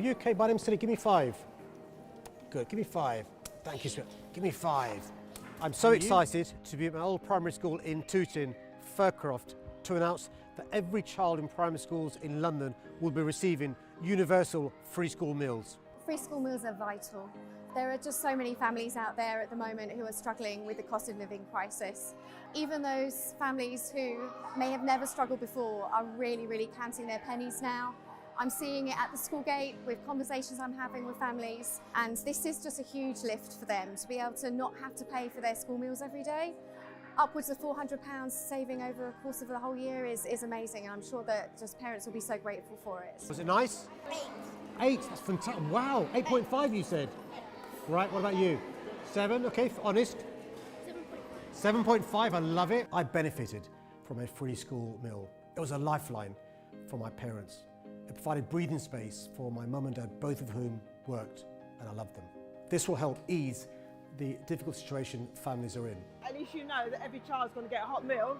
you okay? My name's Sadiq. Give me 5. Good. Give me 5. Thank you, sir. Give me 5. I'm so excited to be at my old primary school in Tooting, Fircroft, to announce that every child in primary schools in London will be receiving universal free school meals. Free school meals are vital. There are just so many families out there at the moment who are struggling with the cost of living crisis. Even those families who may have never struggled before are really counting their pennies now. I'm seeing it at the school gate with conversations I'm having with families, and this is just a huge lift for them to be able to not have to pay for their school meals every day. Upwards of £400 saving over a course of the whole year is amazing, and I'm sure that just parents will be so grateful for it. Was it nice? 8. That's fantastic. Wow, 8.5 you said. Right, what about you? 7, okay, honest? 7.5, I love it. I benefited from a free school meal. It was a lifeline for my parents. It provided breathing space for my mum and dad, both of whom worked, and I loved them. This will help ease the difficult situation families are in. At least you know that every child's going to get a hot meal.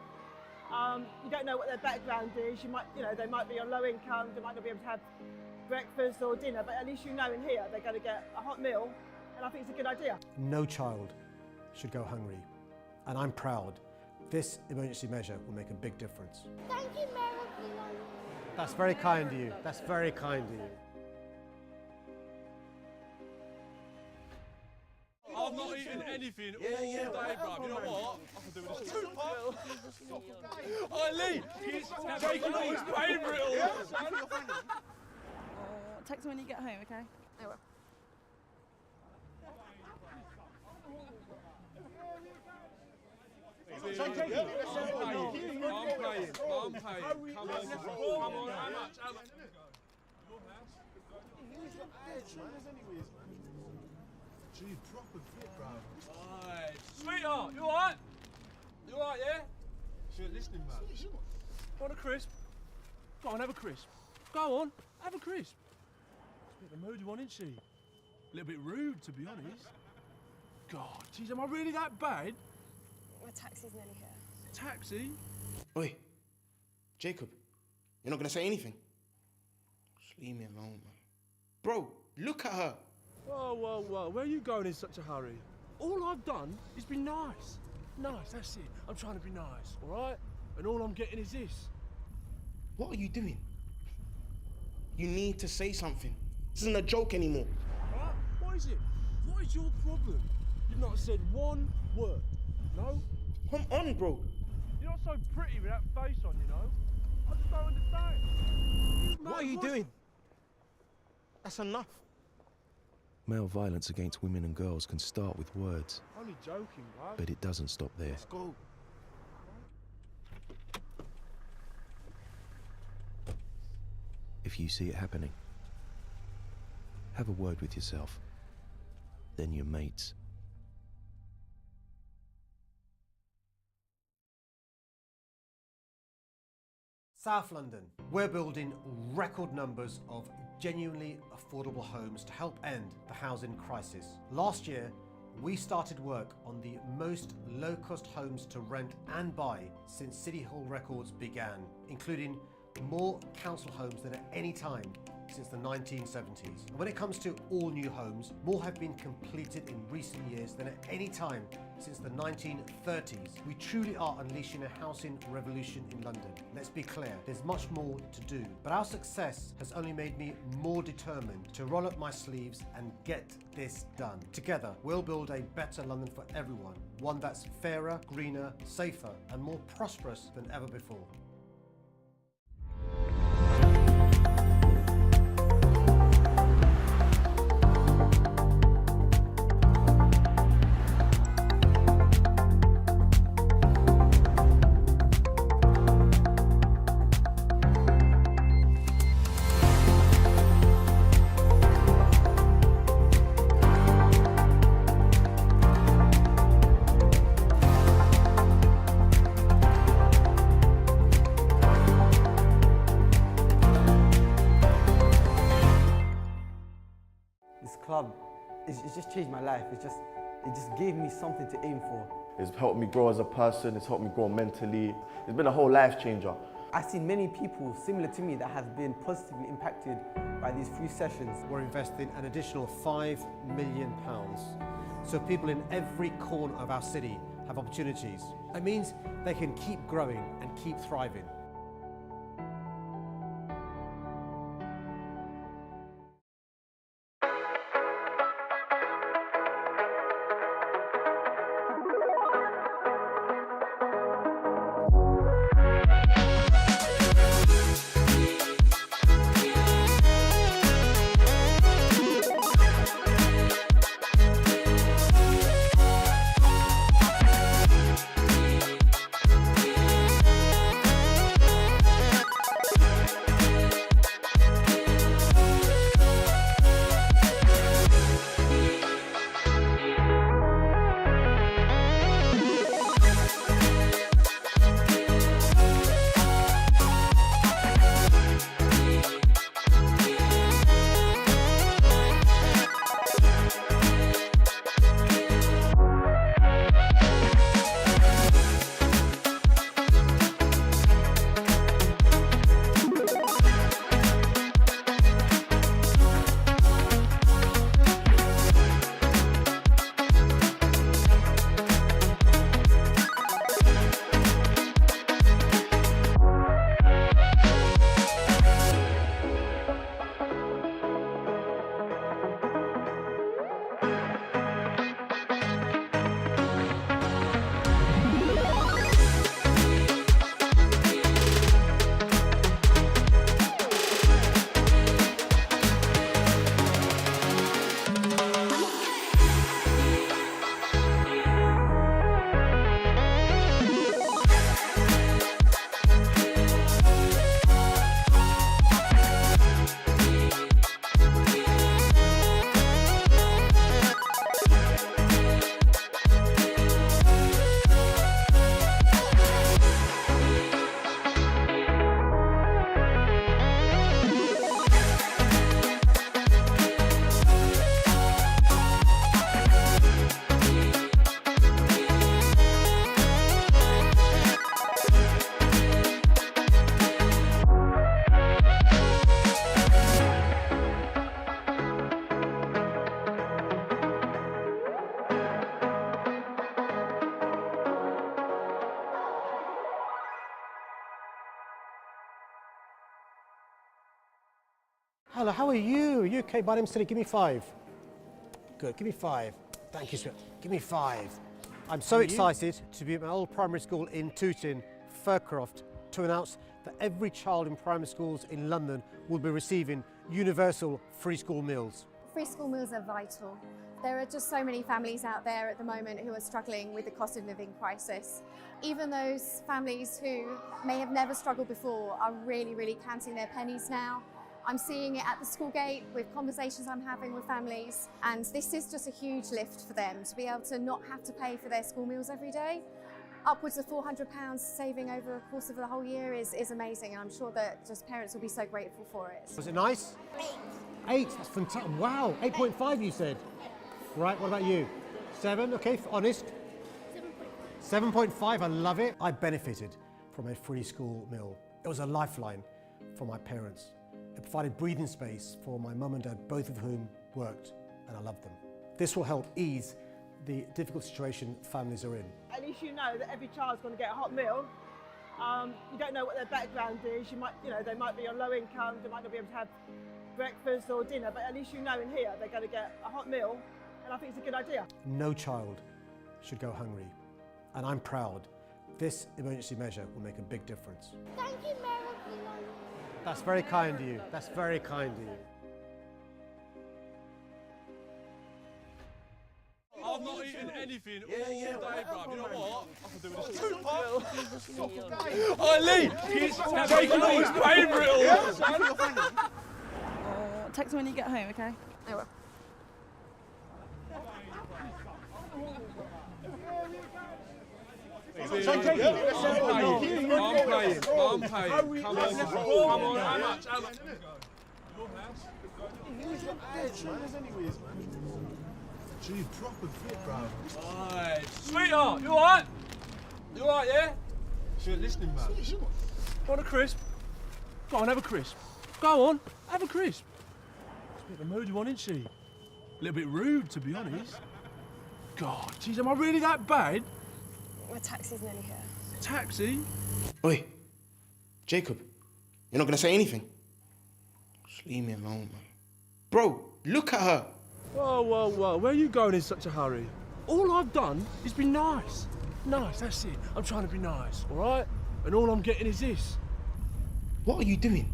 You don't know what their background is. They might be on low income, they might not be able to have breakfast or dinner, but at least you know in here they're going to get a hot meal, and I think it's a good idea. No child should go hungry, and I'm proud. This emergency measure will make a big difference. Thank you, Mayor of London. That's very kind of you. That's very kind of you. I've not eaten anything all day, bruv. You know what? I can do with this 2 puffs. Oh, Lee, Jacob always paying for it all. Text me when you get home, okay? I will. I'm paying. Come on. How much? Gee, proper fit, bro. Alright. Sweetheart, you alright? You alright, yeah? She ain't listening, man. Want a crisp? Go on, have a crisp. Go on, have a crisp. She's a bit of a moody one, isn't she? A little bit rude, to be honest. God, geez, am I really that bad? The taxi's nearly here. Taxi? Oi, Jacob, you're not gonna say anything? Just leave me alone, man. Bro, look at her. Whoa, where are you going in such a hurry? All I've done is be nice. Nice, that's it. I'm trying to be nice, all right? And all I'm getting is this. What are you doing? You need to say something. This isn't a joke anymore. Right? What is it? What is your problem? You've not said one word, no? Come on, bro. You're not so pretty with that face on, you know? I just don't understand. What are you doing? That's enough. Male violence against women and girls can start with words, Only joking, right? but it doesn't stop there. Let's go. If you see it happening, have a word with yourself, then your mates. South London. We're building record numbers of genuinely affordable homes to help end the housing crisis. Last year, we started work on the most low-cost homes to rent and buy since City Hall records began, including more council homes than at any time since the 1970s. And when it comes to all new homes, more have been completed in recent years than at any time since the 1930s. We truly are unleashing a housing revolution in London. Let's be clear, there's much more to do, but our success has only made me more determined to roll up my sleeves and get this done. Together, we'll build a better London for everyone, one that's fairer, greener, safer, and more prosperous than ever before. Club, it's just changed my life. It just gave me something to aim for. It's helped me grow as a person, it's helped me grow mentally. It's been a whole life changer. I've seen many people similar to me that have been positively impacted by these free sessions. We're investing an additional £5 million, so people in every corner of our city have opportunities. It means they can keep growing and keep thriving. Hello, how are you? Are you okay? My name's Sadiq. Give me 5. Good, give me 5. Thank you, sir. Give me 5. I'm so excited to be at my old primary school in Tooting, Fircroft, to announce that every child in primary schools in London will be receiving universal free school meals. Free school meals are vital. There are just so many families out there at the moment who are struggling with the cost of living crisis. Even those families who may have never struggled before are really counting their pennies now. I'm seeing it at the school gate with conversations I'm having with families, and this is just a huge lift for them to be able to not have to pay for their school meals every day. Upwards of £400 saving over a course of the whole year is amazing, and I'm sure that just parents will be so grateful for it. Was it nice? 8, that's fantastic. Wow, 8.5 you said. Right, what about you? 7, okay, honest? 7.5, I love it. I benefited from a free school meal. It was a lifeline for my parents. It provided breathing space for my mum and dad, both of whom worked, and I loved them. This will help ease the difficult situation families are in. At least you know that every child's going to get a hot meal. You don't know what their background is. They might be on low income, they might not be able to have breakfast or dinner, but at least you know in here they're going to get a hot meal, and I think it's a good idea. No child should go hungry, and I'm proud. This emergency measure will make a big difference. Thank you, Mary. That's very kind of you. That's very kind of you. I've not eaten anything all day, bruv. You know what? I can do with this toothpaste. Oh, Lee! Jacob got his favourite. Text me when you get home, okay? I will. I'm paying. Come on, how much? Gee, proper fit, bro. Alright. Sweetheart, you alright? You alright, yeah? She ain't listening, man. Want a crisp? Go on, have a crisp. Go on, have a crisp. It's a bit of a moody one, isn't she? A little bit rude, to be honest. God, geez, am I really that bad? My taxi's nearly here. Taxi? Oi, Jacob, you're not gonna say anything? Just leave me alone, man. Bro, look at her. Whoa, whoa, whoa, where are you going in such a hurry? All I've done is be nice. Nice, that's it. I'm trying to be nice, all right? And all I'm getting is this. What are you doing?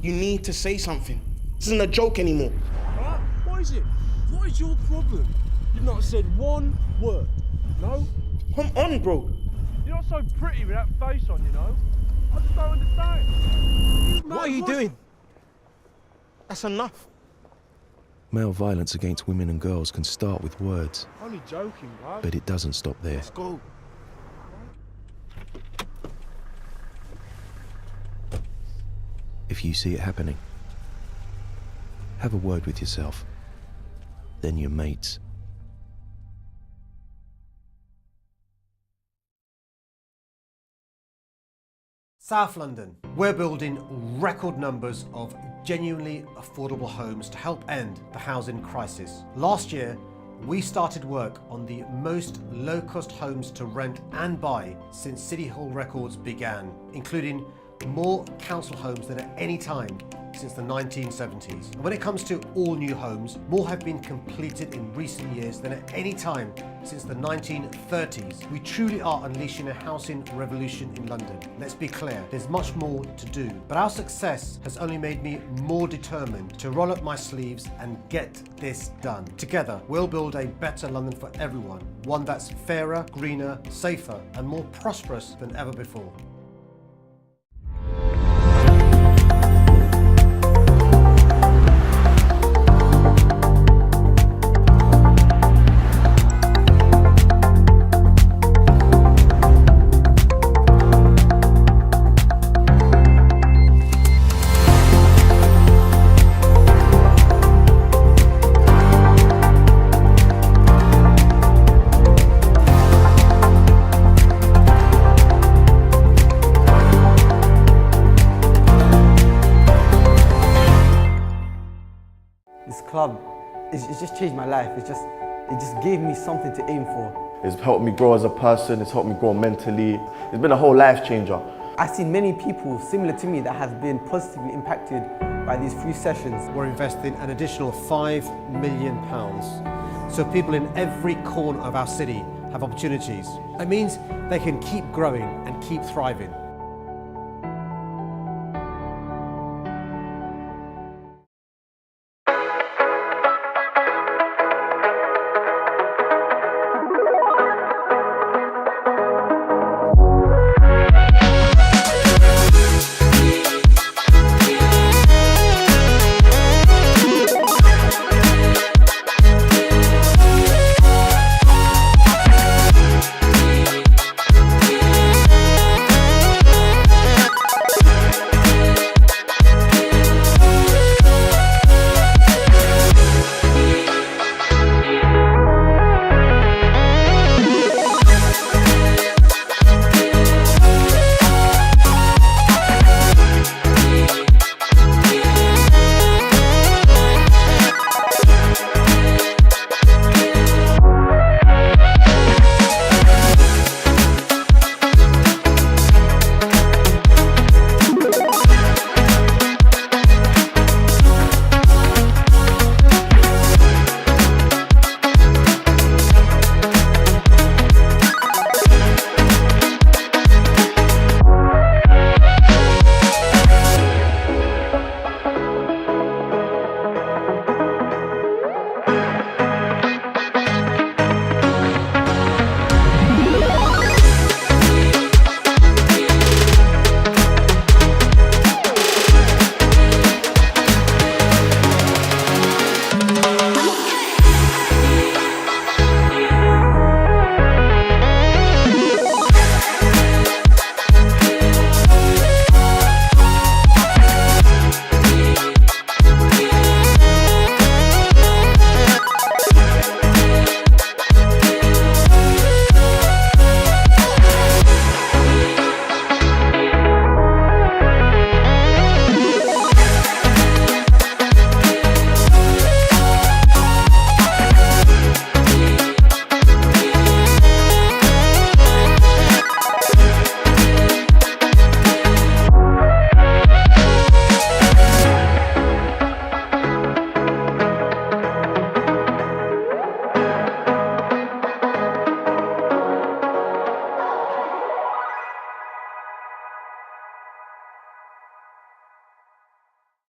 You need to say something. This isn't a joke anymore. All right? What is it? What is your problem? You've not said one word, no? Come on, bro. You're not so pretty with that face on, you know? I just don't understand. What are you doing? That's enough. Male violence against women and girls can start with words, Only joking, bro. but it doesn't stop there. Let's go. If you see it happening, have a word with yourself, then your mates. South London. We're building record numbers of genuinely affordable homes to help end the housing crisis. Last year, we started work on the most low-cost homes to rent and buy since City Hall records began, including more council homes than at any time since the 1970s. And when it comes to all new homes, more have been completed in recent years than at any time since the 1930s. We truly are unleashing a housing revolution in London. Let's be clear, there's much more to do, but our success has only made me more determined to roll up my sleeves and get this done. Together, we'll build a better London for everyone, one that's fairer, greener, safer, and more prosperous than ever before. This club, it's just changed my life. It just gave me something to aim for. It's helped me grow as a person, it's helped me grow mentally. It's been a whole life changer. I've seen many people similar to me that have been positively impacted by these free sessions. We're investing an additional £5 million, so people in every corner of our city have opportunities. It means they can keep growing and keep thriving.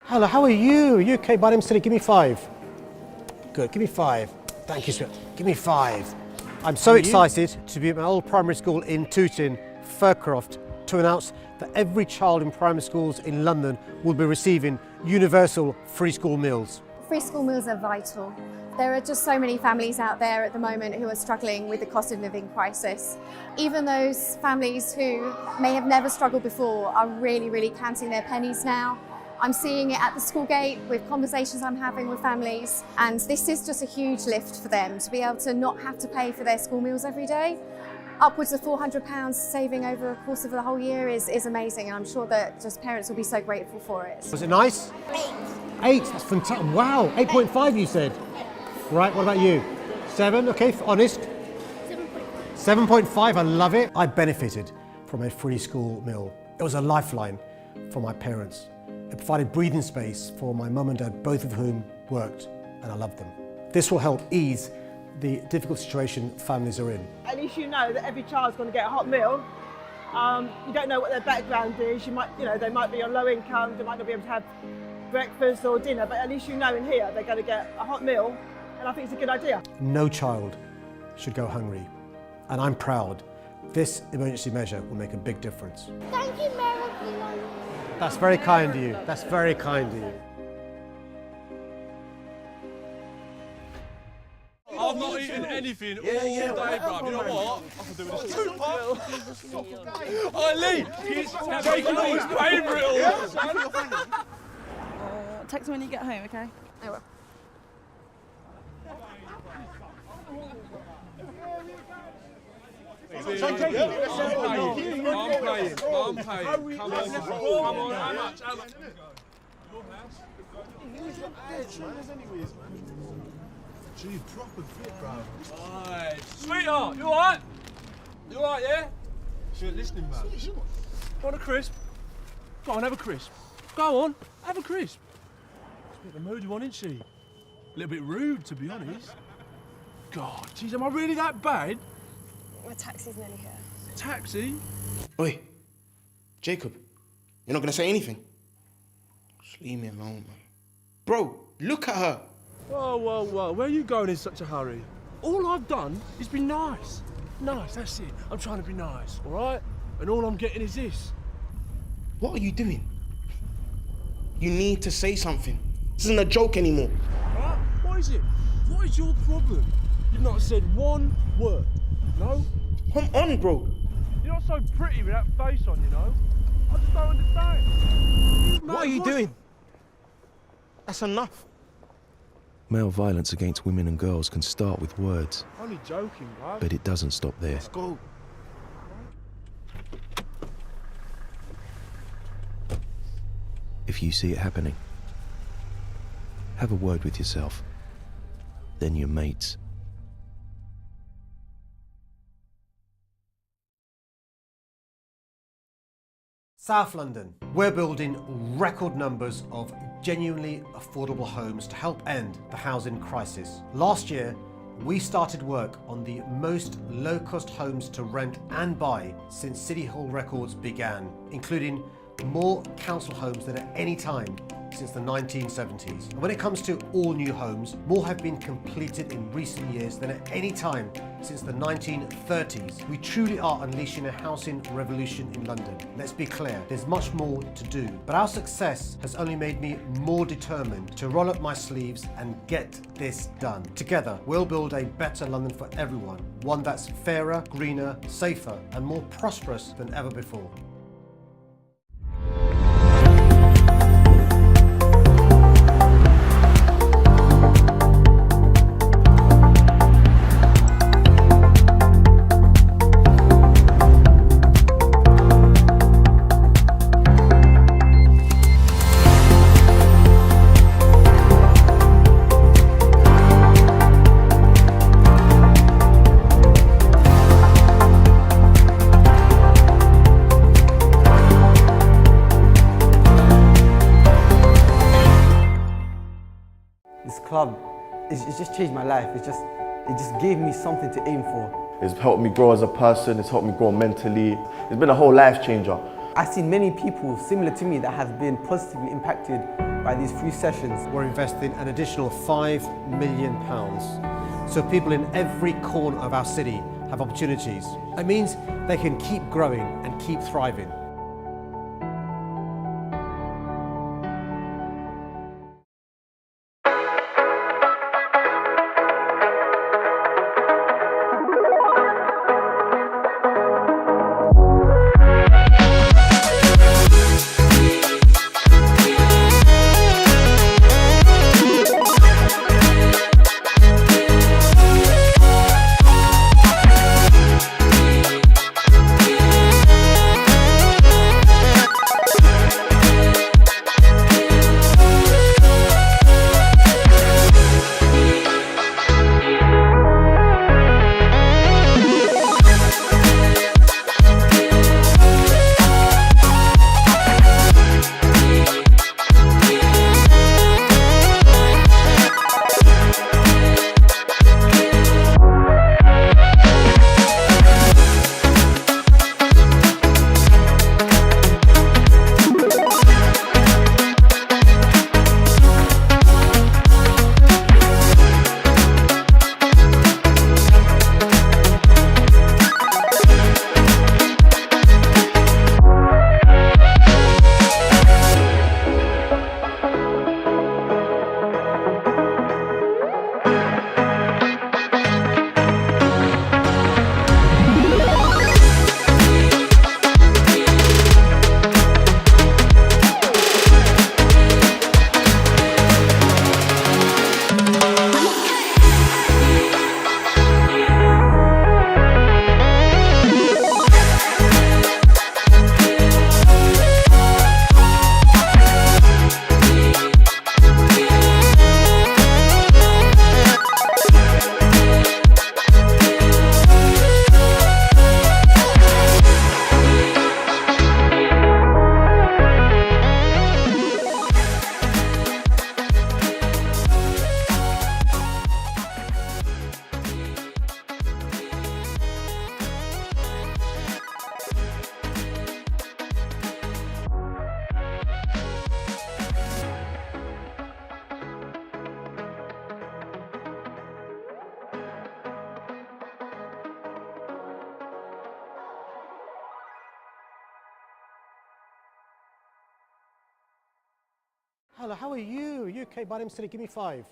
Hello, how are you? Are you okay? My name's Sadiq. Give me 5. Good, give me 5. Thank you, sir. Give me 5. I'm so excited to be at my old primary school in Tooting, Fircroft, to announce that every child in primary schools in London will be receiving universal free school meals. Free school meals are vital. There are just so many families out there at the moment who are struggling with the cost of living crisis. Even those families who may have never struggled before are really counting their pennies now. I'm seeing it at the school gate with conversations I'm having with families, and this is just a huge lift for them to be able to not have to pay for their school meals every day. Upwards of £400 saving over the course of the whole year is amazing, and I'm sure that just parents will be so grateful for it. Was it nice? 8. That's fantastic. Wow, 8.5 you said. Right, what about you? 7, okay, honest? 7.5, I love it. I benefited from a free school meal. It was a lifeline for my parents. It provided breathing space for my mum and dad, both of whom worked, and I loved them. This will help ease the difficult situation families are in. At least you know that every child's going to get a hot meal. You don't know what their background is. They might be on low income, they might not be able to have breakfast or dinner, but at least you know in here they're going to get a hot meal, and I think it's a good idea. No child should go hungry, and I'm proud. This emergency measure will make a big difference. Thank you, Mary. That's very kind of you. That's very kind of you. I've not eaten anything all day, bruv. You know what? I can do with this too, puff. Oi, Lee! Jacob got his favourite. Text me when you get home, okay? I will. I'm paying. Come on, how much? Gee, proper fit, bro. Alright. Sweetheart, you alright? You alright, yeah? She ain't listening, man. Want a crisp? Go on, have a crisp. Go on, have a crisp. She's a bit of a moody one, isn't she? A little bit rude, to be honest. God, geez, am I really that bad? My taxi's nearly here. Taxi? Oi, Jacob, you're not gonna say anything? Just leave me alone, man. Bro, look at her. Whoa, where are you going in such a hurry? All I've done is be nice. Nice, that's it. I'm trying to be nice, all right? And all I'm getting is this. What are you doing? You need to say something. This isn't a joke anymore. All right? What is it? What is your problem? You've not said one word, no? Come on, bro. You're not so pretty with that face on, you know? I just don't understand. What are you doing? That's enough. Male violence against women and girls can start with words, Only joking, bruv. but it doesn't stop there. Let's go. If you see it happening, have a word with yourself, then your mates. South London. We're building record numbers of genuinely affordable homes to help end the housing crisis. Last year, we started work on the most low-cost homes to rent and buy since City Hall records began, including more council homes than at any time since the 1970s. And when it comes to all new homes, more have been completed in recent years than at any time since the 1930s. We truly are unleashing a housing revolution in London. Let's be clear, there's much more to do, but our success has only made me more determined to roll up my sleeves and get this done. Together, we'll build a better London for everyone, one that's fairer, greener, safer, and more prosperous than ever before. This club, it's just changed my life. It just gave me something to aim for. It's helped me grow as a person, it's helped me grow mentally. It's been a whole life changer. I've seen many people similar to me that have been positively impacted by these free sessions. We're investing an additional £5 million so people in every corner of our city have opportunities. It means they can keep growing and keep thriving. Hello, how are you? Are you okay? My name's Sadiq. Give me 5.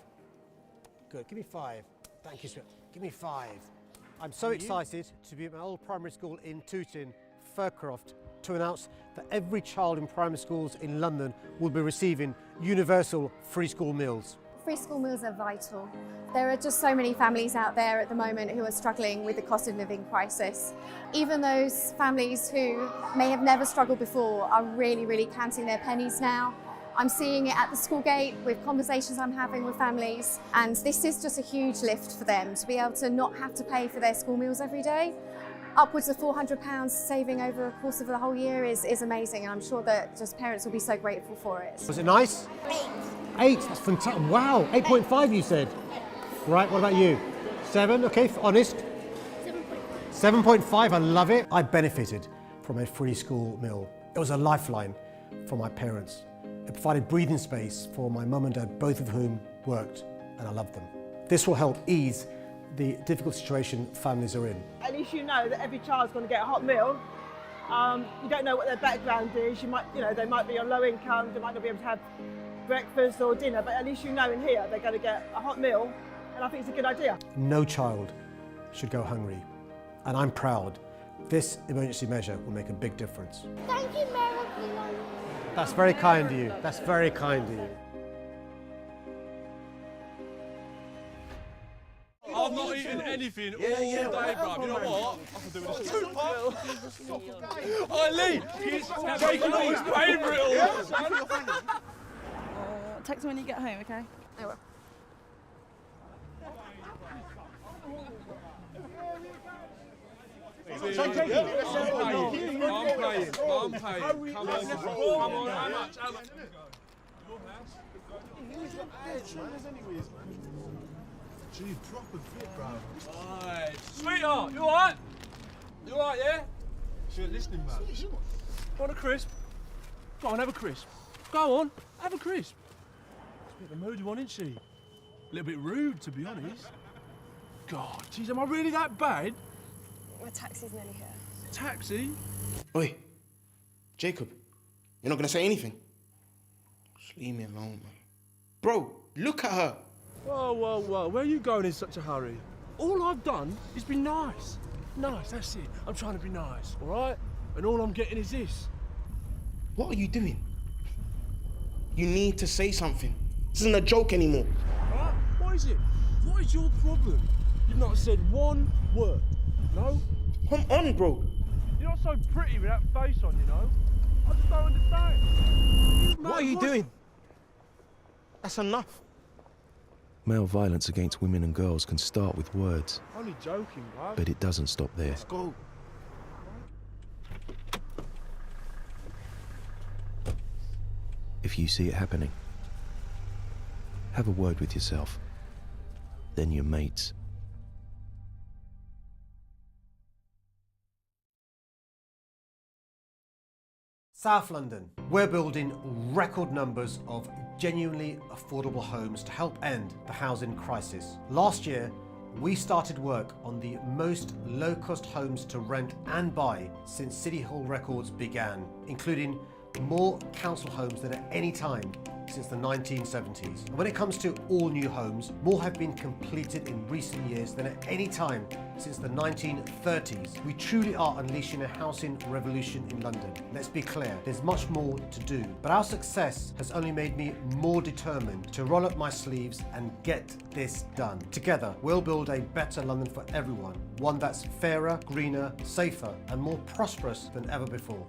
Good, give me 5. Thank you, sir. Give me 5. I'm so excited to be at my old primary school in Tooting, Fircroft, to announce that every child in primary schools in London will be receiving universal free school meals. Free school meals are vital. There are just so many families out there at the moment who are struggling with the cost of living crisis. Even those families who may have never struggled before are really counting their pennies now. I'm seeing it at the school gate with conversations I'm having with families, and this is just a huge lift for them to be able to not have to pay for their school meals every day. Upwards of £400 saving over the course of the whole year is amazing, and I'm sure that just parents will be so grateful for it. Was it nice? 8, that's fantastic. Wow, 8.5 you said. Right, what about you? 7, okay, honest? 7.5, I love it. I benefited from a free school meal. It was a lifeline for my parents. It provided breathing space for my mum and dad, both of whom worked, and I loved them. This will help ease the difficult situation families are in. At least you know that every child's going to get a hot meal. You don't know what their background is. They might be on low income, they might not be able to have breakfast or dinner, but at least you know in here they're going to get a hot meal, and I think it's a good idea. No child should go hungry, and I'm proud. This emergency measure will make a big difference. Thank you, Mary. That's very kind of you. That's very kind of you. I've not eaten anything all day, bruv. You know what? I can do with this 2 puff. Oh, Lee! Jacob always paying for it all. Text me when you get home, okay? I will. I'm paying. Come on, how much? Gee, proper fit, bro. Sweetheart, you alright? You alright, yeah? She ain't listening, man. Want a crisp? Go on, have a crisp. Go on, have a crisp. She's a bit of a moody one, isn't she? A little bit rude, to be honest. God, geez, am I really that bad? My taxi's nearly here. Taxi? Oi, Jacob, you're not gonna say anything? Just leave me alone, man. Bro, look at her. Whoa, whoa, whoa, where are you going in such a hurry? All I've done is be nice. Nice, that's it. I'm trying to be nice, all right? And all I'm getting is this. What are you doing? You need to say something. This isn't a joke anymore. All right, what is it? What is your problem? You've not said one word, no? Come on, bro. You're not so pretty with that face on, you know? I just don't understand. What are you doing? That's enough. Male violence against women and girls can start with words, Only joking, right? but it doesn't stop there. Let's go. If you see it happening, have a word with yourself, then your mates. South London. We're building record numbers of genuinely affordable homes to help end the housing crisis. Last year, we started work on the most low-cost homes to rent and buy since City Hall records began, including more council homes than at any time since the 1970s. And when it comes to all new homes, more have been completed in recent years than at any time since the 1930s. We truly are unleashing a housing revolution in London. Let's be clear, there's much more to do, but our success has only made me more determined to roll up my sleeves and get this done. Together, we'll build a better London for everyone, one that's fairer, greener, safer, and more prosperous than ever before.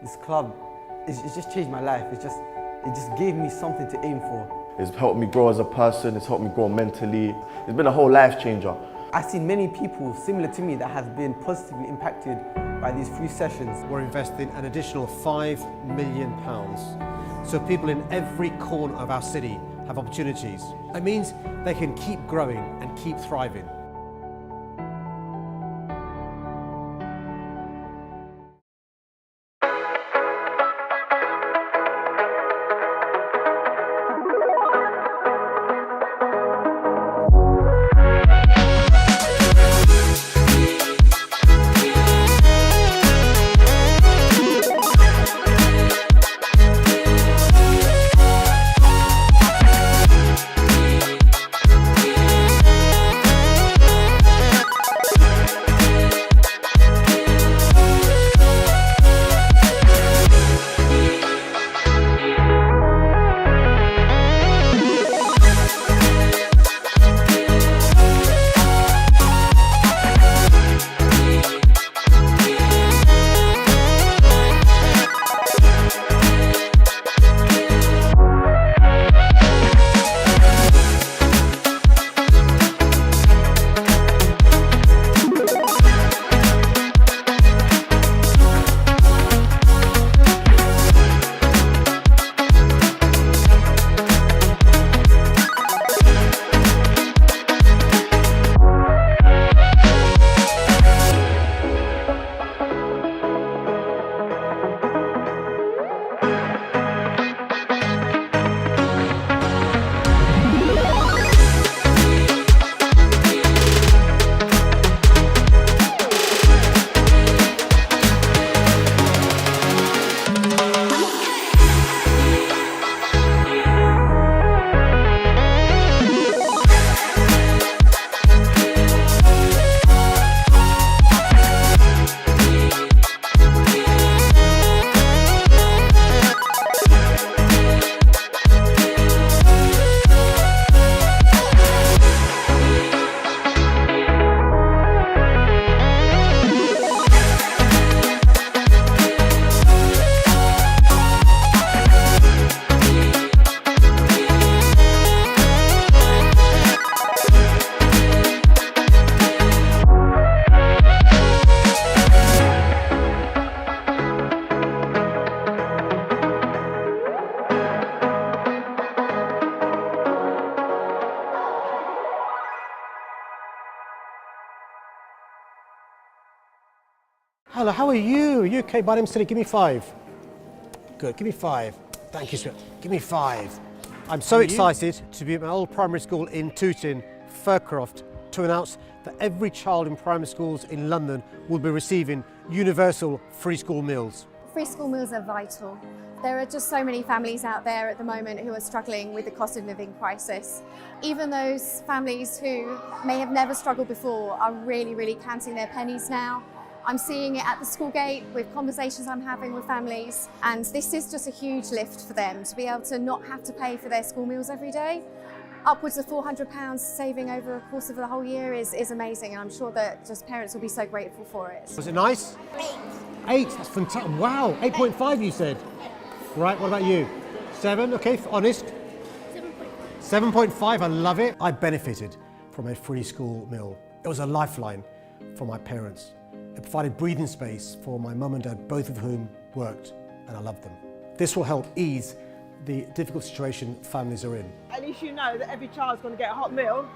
This club, it's just changed my life. It just gave me something to aim for. It's helped me grow as a person, it's helped me grow mentally. It's been a whole life changer. I've seen many people similar to me that have been positively impacted by these free sessions. We're investing an additional £5 million. So people in every corner of our city have opportunities. It means they can keep growing and keep thriving. Hello, how are you? Are you okay? My name's Sadiq. Give me 5. Good, give me 5. Thank you, sir. Give me 5. I'm so excited to be at my old primary school in Tooting, Fircroft, to announce that every child in primary schools in London will be receiving universal free school meals. Free school meals are vital. There are just so many families out there at the moment who are struggling with the cost of living crisis. Even those families who may have never struggled before are really counting their pennies now. I'm seeing it at the school gate with conversations I'm having with families, and this is just a huge lift for them to be able to not have to pay for their school meals every day. Upwards of £400 saving over a course of the whole year is amazing, and I'm sure that just parents will be so grateful for it. Was it nice? 8, that's fantastic. Wow, 8.5 you said. Right, what about you? 7, okay, honest? 7.5, I love it. I benefited from a free school meal. It was a lifeline for my parents. It provided breathing space for my mum and dad, both of whom worked, and I loved them. This will help ease the difficult situation families are in. At least you know that every child's going to get a hot meal.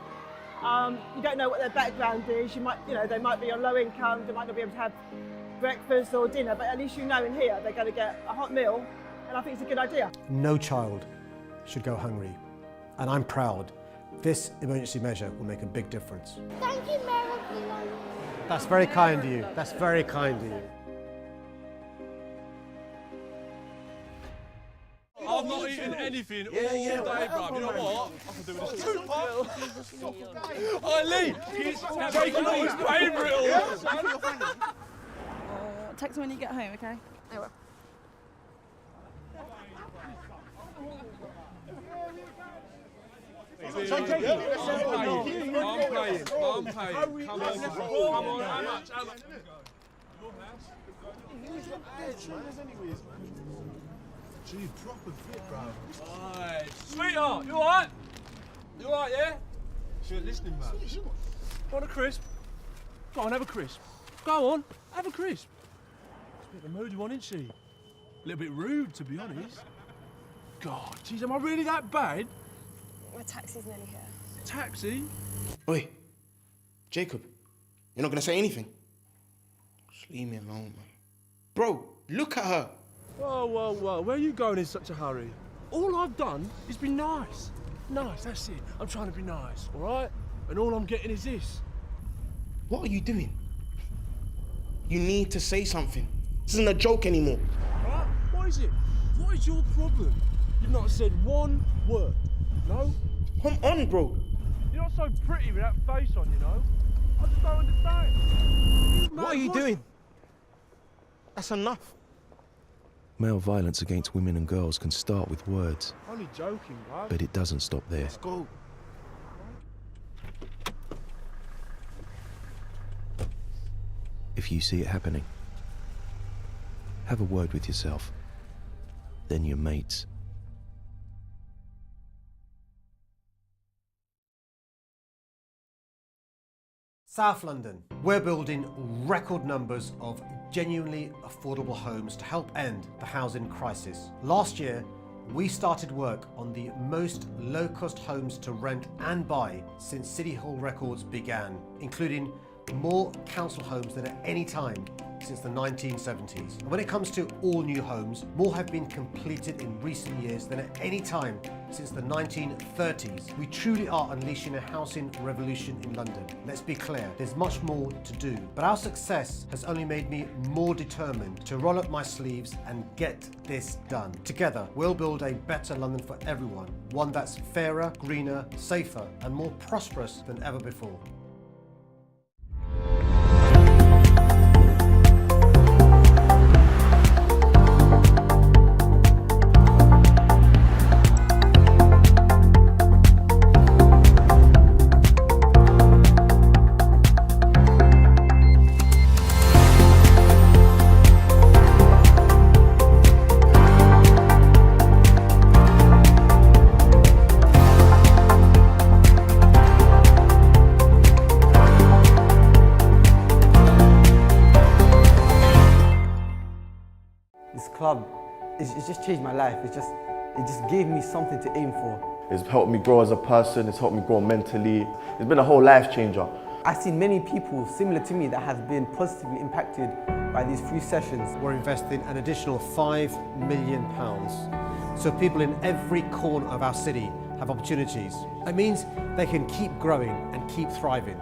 You don't know what their background is. You might, they might be on low income. They might not be able to have breakfast or dinner, but at least you know in here they're going to get a hot meal, and I think it's a good idea. No child should go hungry, and I'm proud. This emergency measure will make a big difference. Thank you, Mary. That's very kind of you. That's very kind of you. I've not eaten anything all day, bruv. You know what? I can do this too. Oh, Lee! Jacob always paying for it all. Text me when you get home, okay? I will. I'm paying. Come on, how much? Gee, proper fit, bro. Right. Sweetheart, you alright? You alright, yeah? She was listening, man. Want a crisp? Go on, have a crisp. Go on, have a crisp. She's a bit of a moody one, isn't she? A little bit rude, to be honest. God, geez, am I really that bad? My taxi's nearly here. Taxi? Oi, Jacob, you're not gonna say anything? Just leave me alone, man. Bro, look at her. Whoa, where are you going in such a hurry? All I've done is be nice. Nice, that's it. I'm trying to be nice, all right? And all I'm getting is this. What are you doing? You need to say something. This isn't a joke anymore. All right, what is it? What is your problem? You've not said one word, no? Come on, bro. You're not so pretty with that face on, you know? I just don't understand. What are you doing? That's enough. Male violence against women and girls can start with words, Only joking, bruv. but it doesn't stop there. Let's go. If you see it happening, have a word with yourself, then your mates. South London. We're building record numbers of genuinely affordable homes to help end the housing crisis. Last year, we started work on the most low-cost homes to rent and buy since City Hall records began, including more council homes than at any time since the 1970s. And when it comes to all new homes, more have been completed in recent years than at any time since the 1930s. We truly are unleashing a housing revolution in London. Let's be clear, there's much more to do, but our success has only made me more determined to roll up my sleeves and get this done. Together, we'll build a better London for everyone, one that's fairer, greener, safer, and more prosperous than ever before. This club, it's just changed my life. It just gave me something to aim for. It's helped me grow as a person, it's helped me grow mentally. It's been a whole life changer. I've seen many people similar to me that have been positively impacted by these free sessions. We're investing an additional £5 million so people in every corner of our city have opportunities. It means they can keep growing and keep thriving.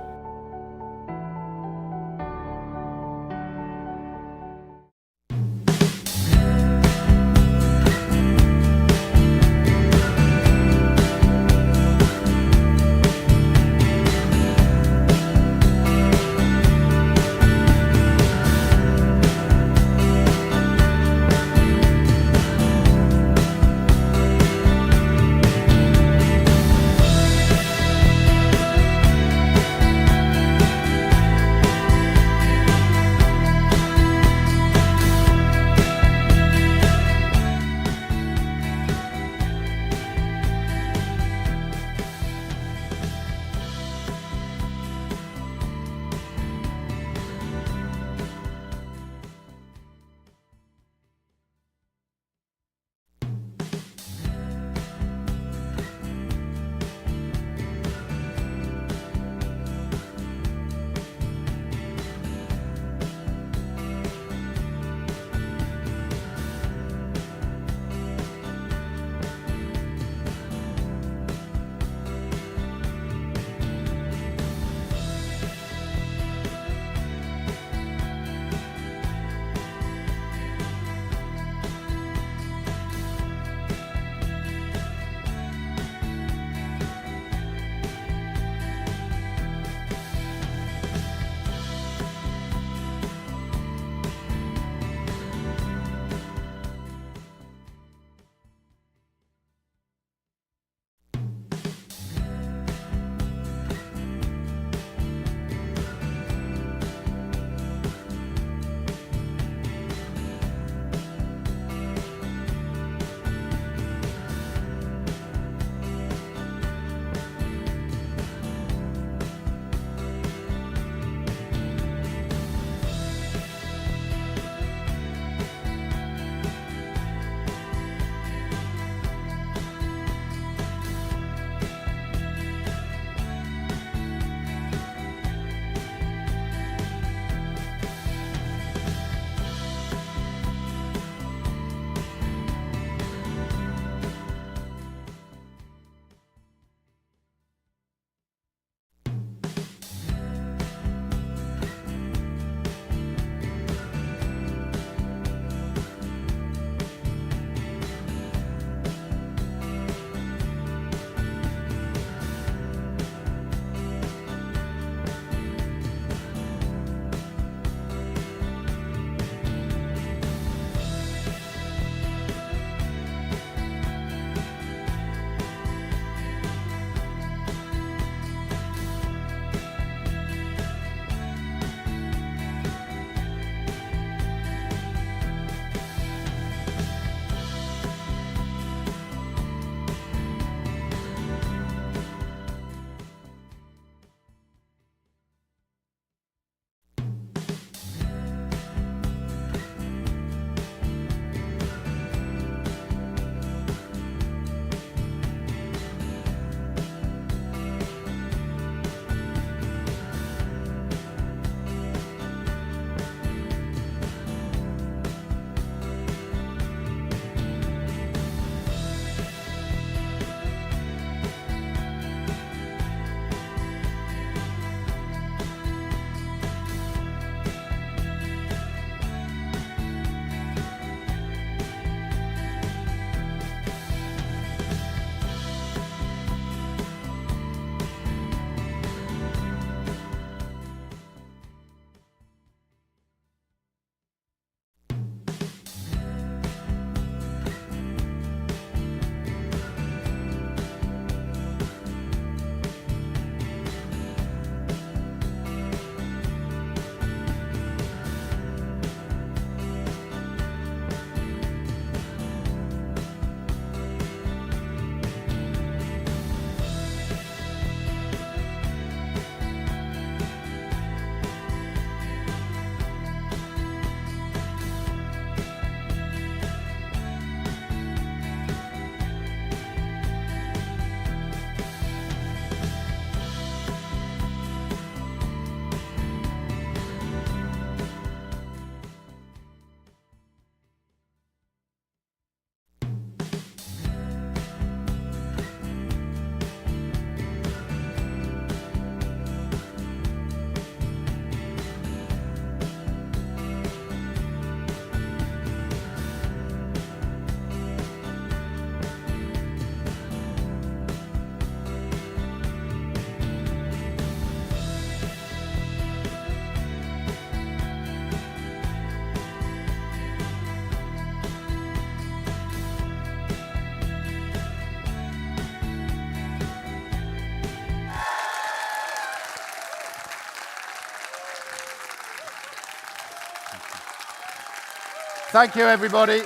Thank you, everybody.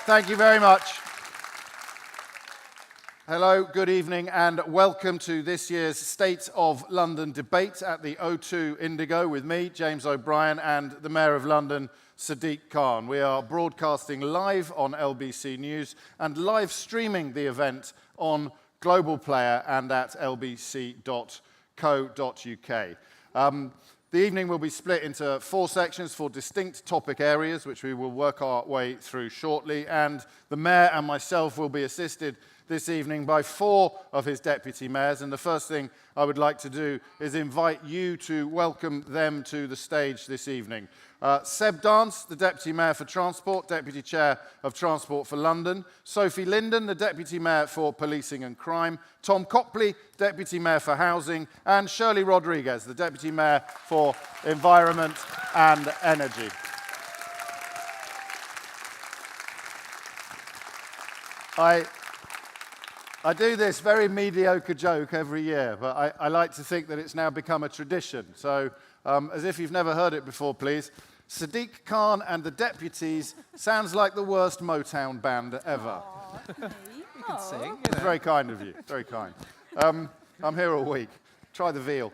Thank you very much. Hello, good evening, and welcome to this year's State of London debate at the O2 Indigo with me, James O'Brien, and the Mayor of London, Sadiq Khan. We are broadcasting live on LBC News and live streaming the event on Global Player and at lbc.co.uk. The evening will be split into 4 sections for distinct topic areas, which we will work our way through shortly, and the Mayor and myself will be assisted this evening by 4 of his deputy mayors, and the first thing I would like to do is invite you to welcome them to the stage this evening. Seb Dance, the Deputy Mayor for Transport, Deputy Chair of Transport for London. Sophie Linden, the Deputy Mayor for Policing and Crime. Tom Copley, Deputy Mayor for Housing. And Shirley Rodriguez, the Deputy Mayor for Environment and Energy. I do this very mediocre joke every year, but I like to think that it's now become a tradition. So, as if you've never heard it before, please. Sadiq Khan and the Deputies sounds like the worst Motown band ever. You can sing. It's very kind of you, very kind. I'm here all week. Try the veal.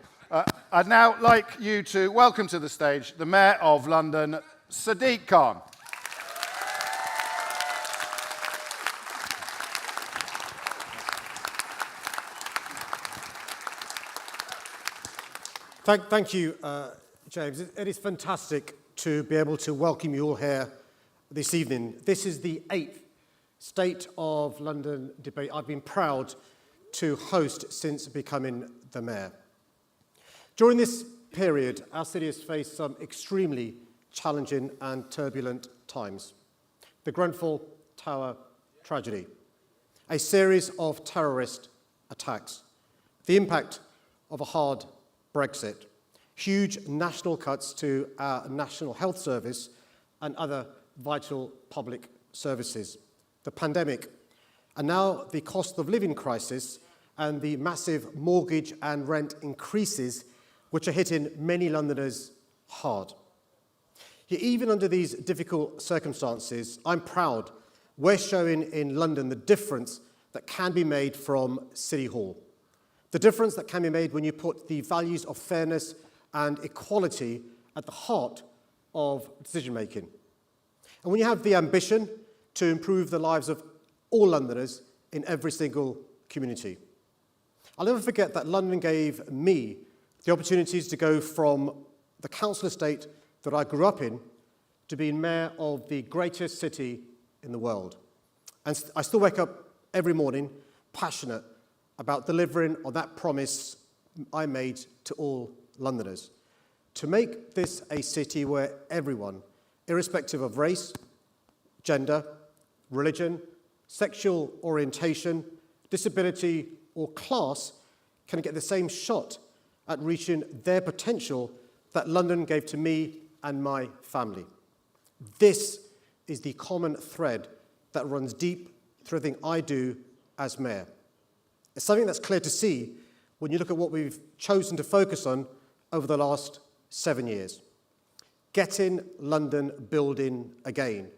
I'd now like you to welcome to the stage the Mayor of London, Sadiq Khan. Thank you, James. It is fantastic to be able to welcome you all here this evening. This is the 8th State of London debate I've been proud to host since becoming the Mayor. During this period, our city has faced some extremely challenging and turbulent times. The Grenfell Tower tragedy, a series of terrorist attacks, the impact of a hard Brexit, huge national cuts to our National Health Service and other vital public services, the pandemic, and now the cost of living crisis and the massive mortgage and rent increases which are hitting many Londoners hard. Yet even under these difficult circumstances, I'm proud we're showing in London the difference that can be made from City Hall. The difference that can be made when you put the values of fairness and equality at the heart of decision-making. And when you have the ambition to improve the lives of all Londoners in every single community. I'll never forget that London gave me the opportunities to go from the council estate that I grew up in to being mayor of the greatest city in the world. And I still wake up every morning passionate about delivering on that promise I made to all Londoners, to make this a city where everyone, irrespective of race, gender, religion, sexual orientation, disability, or class, can get the same shot at reaching their potential that London gave to me and my family. This is the common thread that runs deep through everything I do as mayor. It's something that's clear to see when you look at what we've chosen to focus on over the last 7 years. Getting London building again,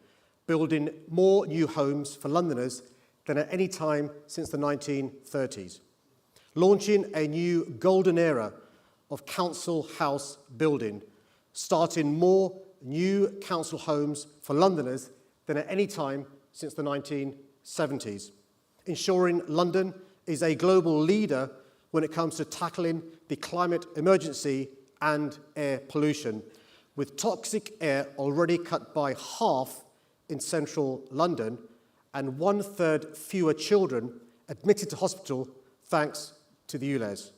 building more new homes for Londoners than at any time since the 1930s. Launching a new golden era of council house building, starting more new council homes for Londoners than at any time since the 1970s. Ensuring London is a global leader when it comes to tackling the climate emergency and air pollution, with toxic air already cut by half in central London and 1/3 fewer children admitted to hospital thanks to the ULEZ.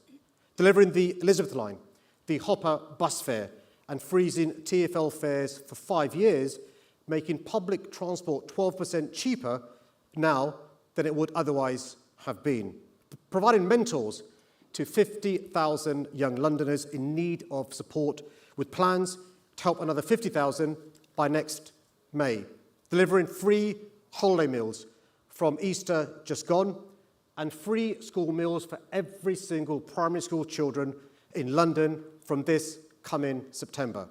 Delivering the Elizabeth line, the Hopper bus fare, and freezing TfL fares for 5 years, making public transport 12% cheaper now than it would otherwise have been. Providing mentors to 50,000 young Londoners in need of support, with plans to help another 50,000 by next May. Delivering free holiday meals from Easter just gone, and free school meals for every single primary school children in London from this coming September.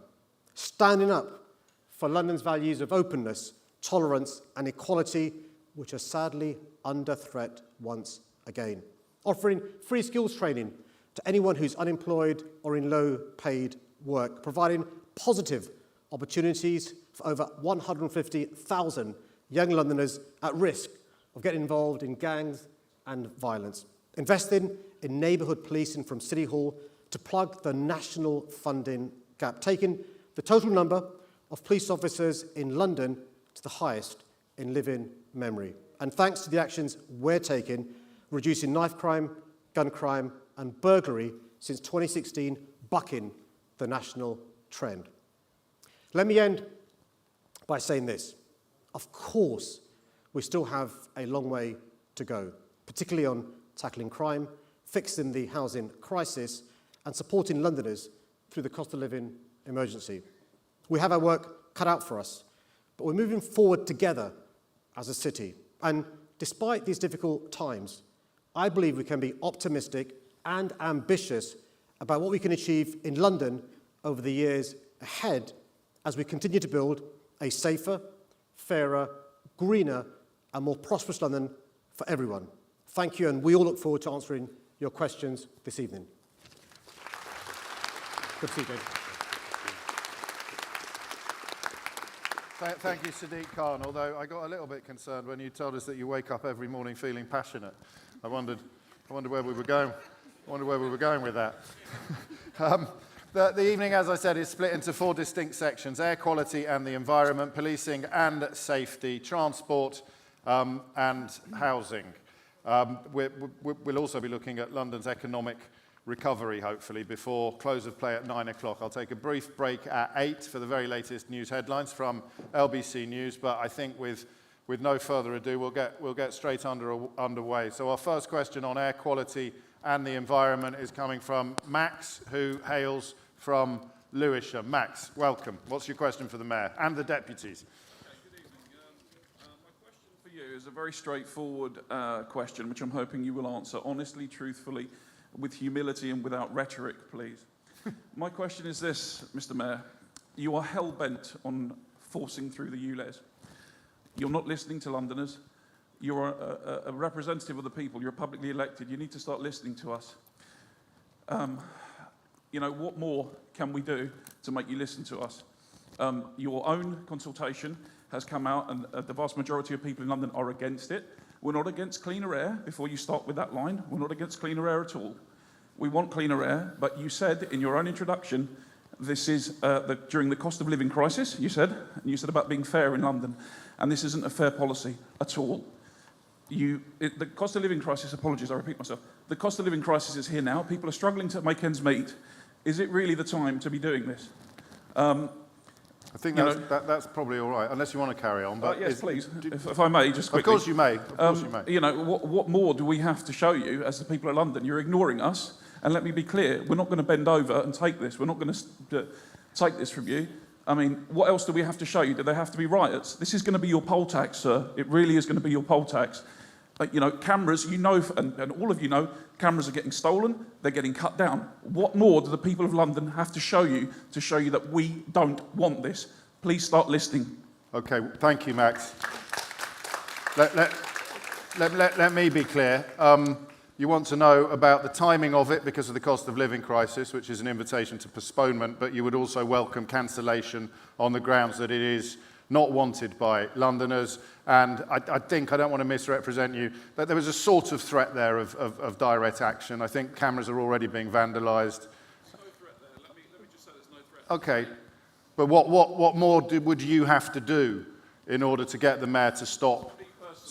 Standing up for London's values of openness, tolerance and equality, which are sadly under threat once again. Offering free skills training to anyone who's unemployed or in low-paid work, providing positive opportunities for over 150,000 young Londoners at risk of getting involved in gangs and violence. Investing in neighbourhood policing from City Hall to plug the national funding gap, taking the total number of police officers in London to the highest in living memory. And thanks to the actions we're taking, reducing knife crime, gun crime and burglary since 2016, bucking the national trend. Let me end by saying this. Of course, we still have a long way to go, particularly on tackling crime, fixing the housing crisis, and supporting Londoners through the cost of living emergency. We have our work cut out for us, but we're moving forward together as a city. And despite these difficult times, I believe we can be optimistic and ambitious about what we can achieve in London over the years ahead as we continue to build a safer, fairer, greener, and more prosperous London for everyone. Thank you, and we all look forward to answering your questions this evening. Good to see you, David. Thank you, Sadiq Khan, although I got a little bit concerned when you told us that you wake up every morning feeling passionate. I wondered where we were going. I wonder where we were going with that. The evening, as I said, is split into 4 distinct sections: air quality and the environment, policing and safety, transport and housing. We'll also be looking at London's economic recovery, hopefully, before close of play at 9 o'clock. I'll take a brief break at 8 for the very latest news headlines from LBC News, but I think with no further ado, we'll get straight underway. So our first question on air quality and the environment is coming from Max, who hails from Lewisham. Max, welcome. What's your question for the Mayor and the deputies? Good evening. My question for you is a very straightforward question, which I'm hoping you will answer honestly, truthfully, with humility and without rhetoric, please. My question is this, Mr. Mayor. You are hell-bent on forcing through the ULEZ. You're not listening to Londoners. You're a representative of the people. You're publicly elected. You need to start listening to us. You know, what more can we do to make you listen to us? Your own consultation has come out, and the vast majority of people in London are against it. We're not against cleaner air, before you start with that line. We're not against cleaner air at all. We want cleaner air, but you said in your own introduction, this is during the cost of living crisis, you said about being fair in London, and this isn't a fair policy at all. The cost of living crisis, apologies, I repeat myself, the cost of living crisis is here now. People are struggling to make ends meet. Is it really the time to be doing this? I think that's probably all right, unless you want to carry on. But yes, please, if I may, just quickly. Of course you may. Of course you may. You know, what more do we have to show you as the people of London? You're ignoring us, and let me be clear, we're not going to bend over and take this. We're not going to take this from you. I mean, what else do we have to show you? Do there have to be riots? This is going to be your poll tax, sir. It really is going to be your poll tax. You know, cameras, you know, and all of you know, cameras are getting stolen, they're getting cut down. What more do the people of London have to show you that we don't want this? Please start listening. Okay, thank you, Max. Let me be clear. You want to know about the timing of it because of the cost of living crisis, which is an invitation to postponement, but you would also welcome cancellation on the grounds that it is not wanted by Londoners. And I think, I don't want to misrepresent you, that there was a sort of threat there of direct action. I think cameras are already being vandalised. There's no threat there. Let me just say there's no threat. Okay, but what more would you have to do in order to get the Mayor to stop?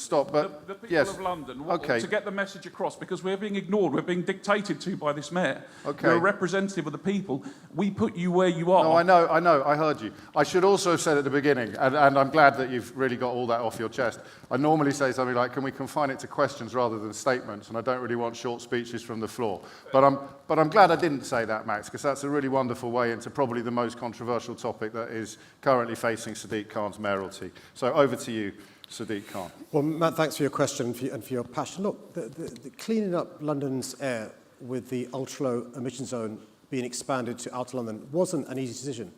But the people yes. of London, Okay. to get the message across, because we're being ignored, we're being dictated to by this Mayor. Okay. You're a representative of the people. We put you where you are. No, I know, I heard you. I should also have said at the beginning, and I'm glad that you've really got all that off your chest. I normally say something like, can we confine it to questions rather than statements? And I don't really want short speeches from the floor. But I'm glad I didn't say that, Max, because that's a really wonderful way into probably the most controversial topic that is currently facing Sadiq Khan's mayoralty. So over to you, Sadiq Khan. Well, Matt, thanks for your question and for your passion. Look, the cleaning up London's air with the ultra-low emission zone being expanded to outer London wasn't an easy decision.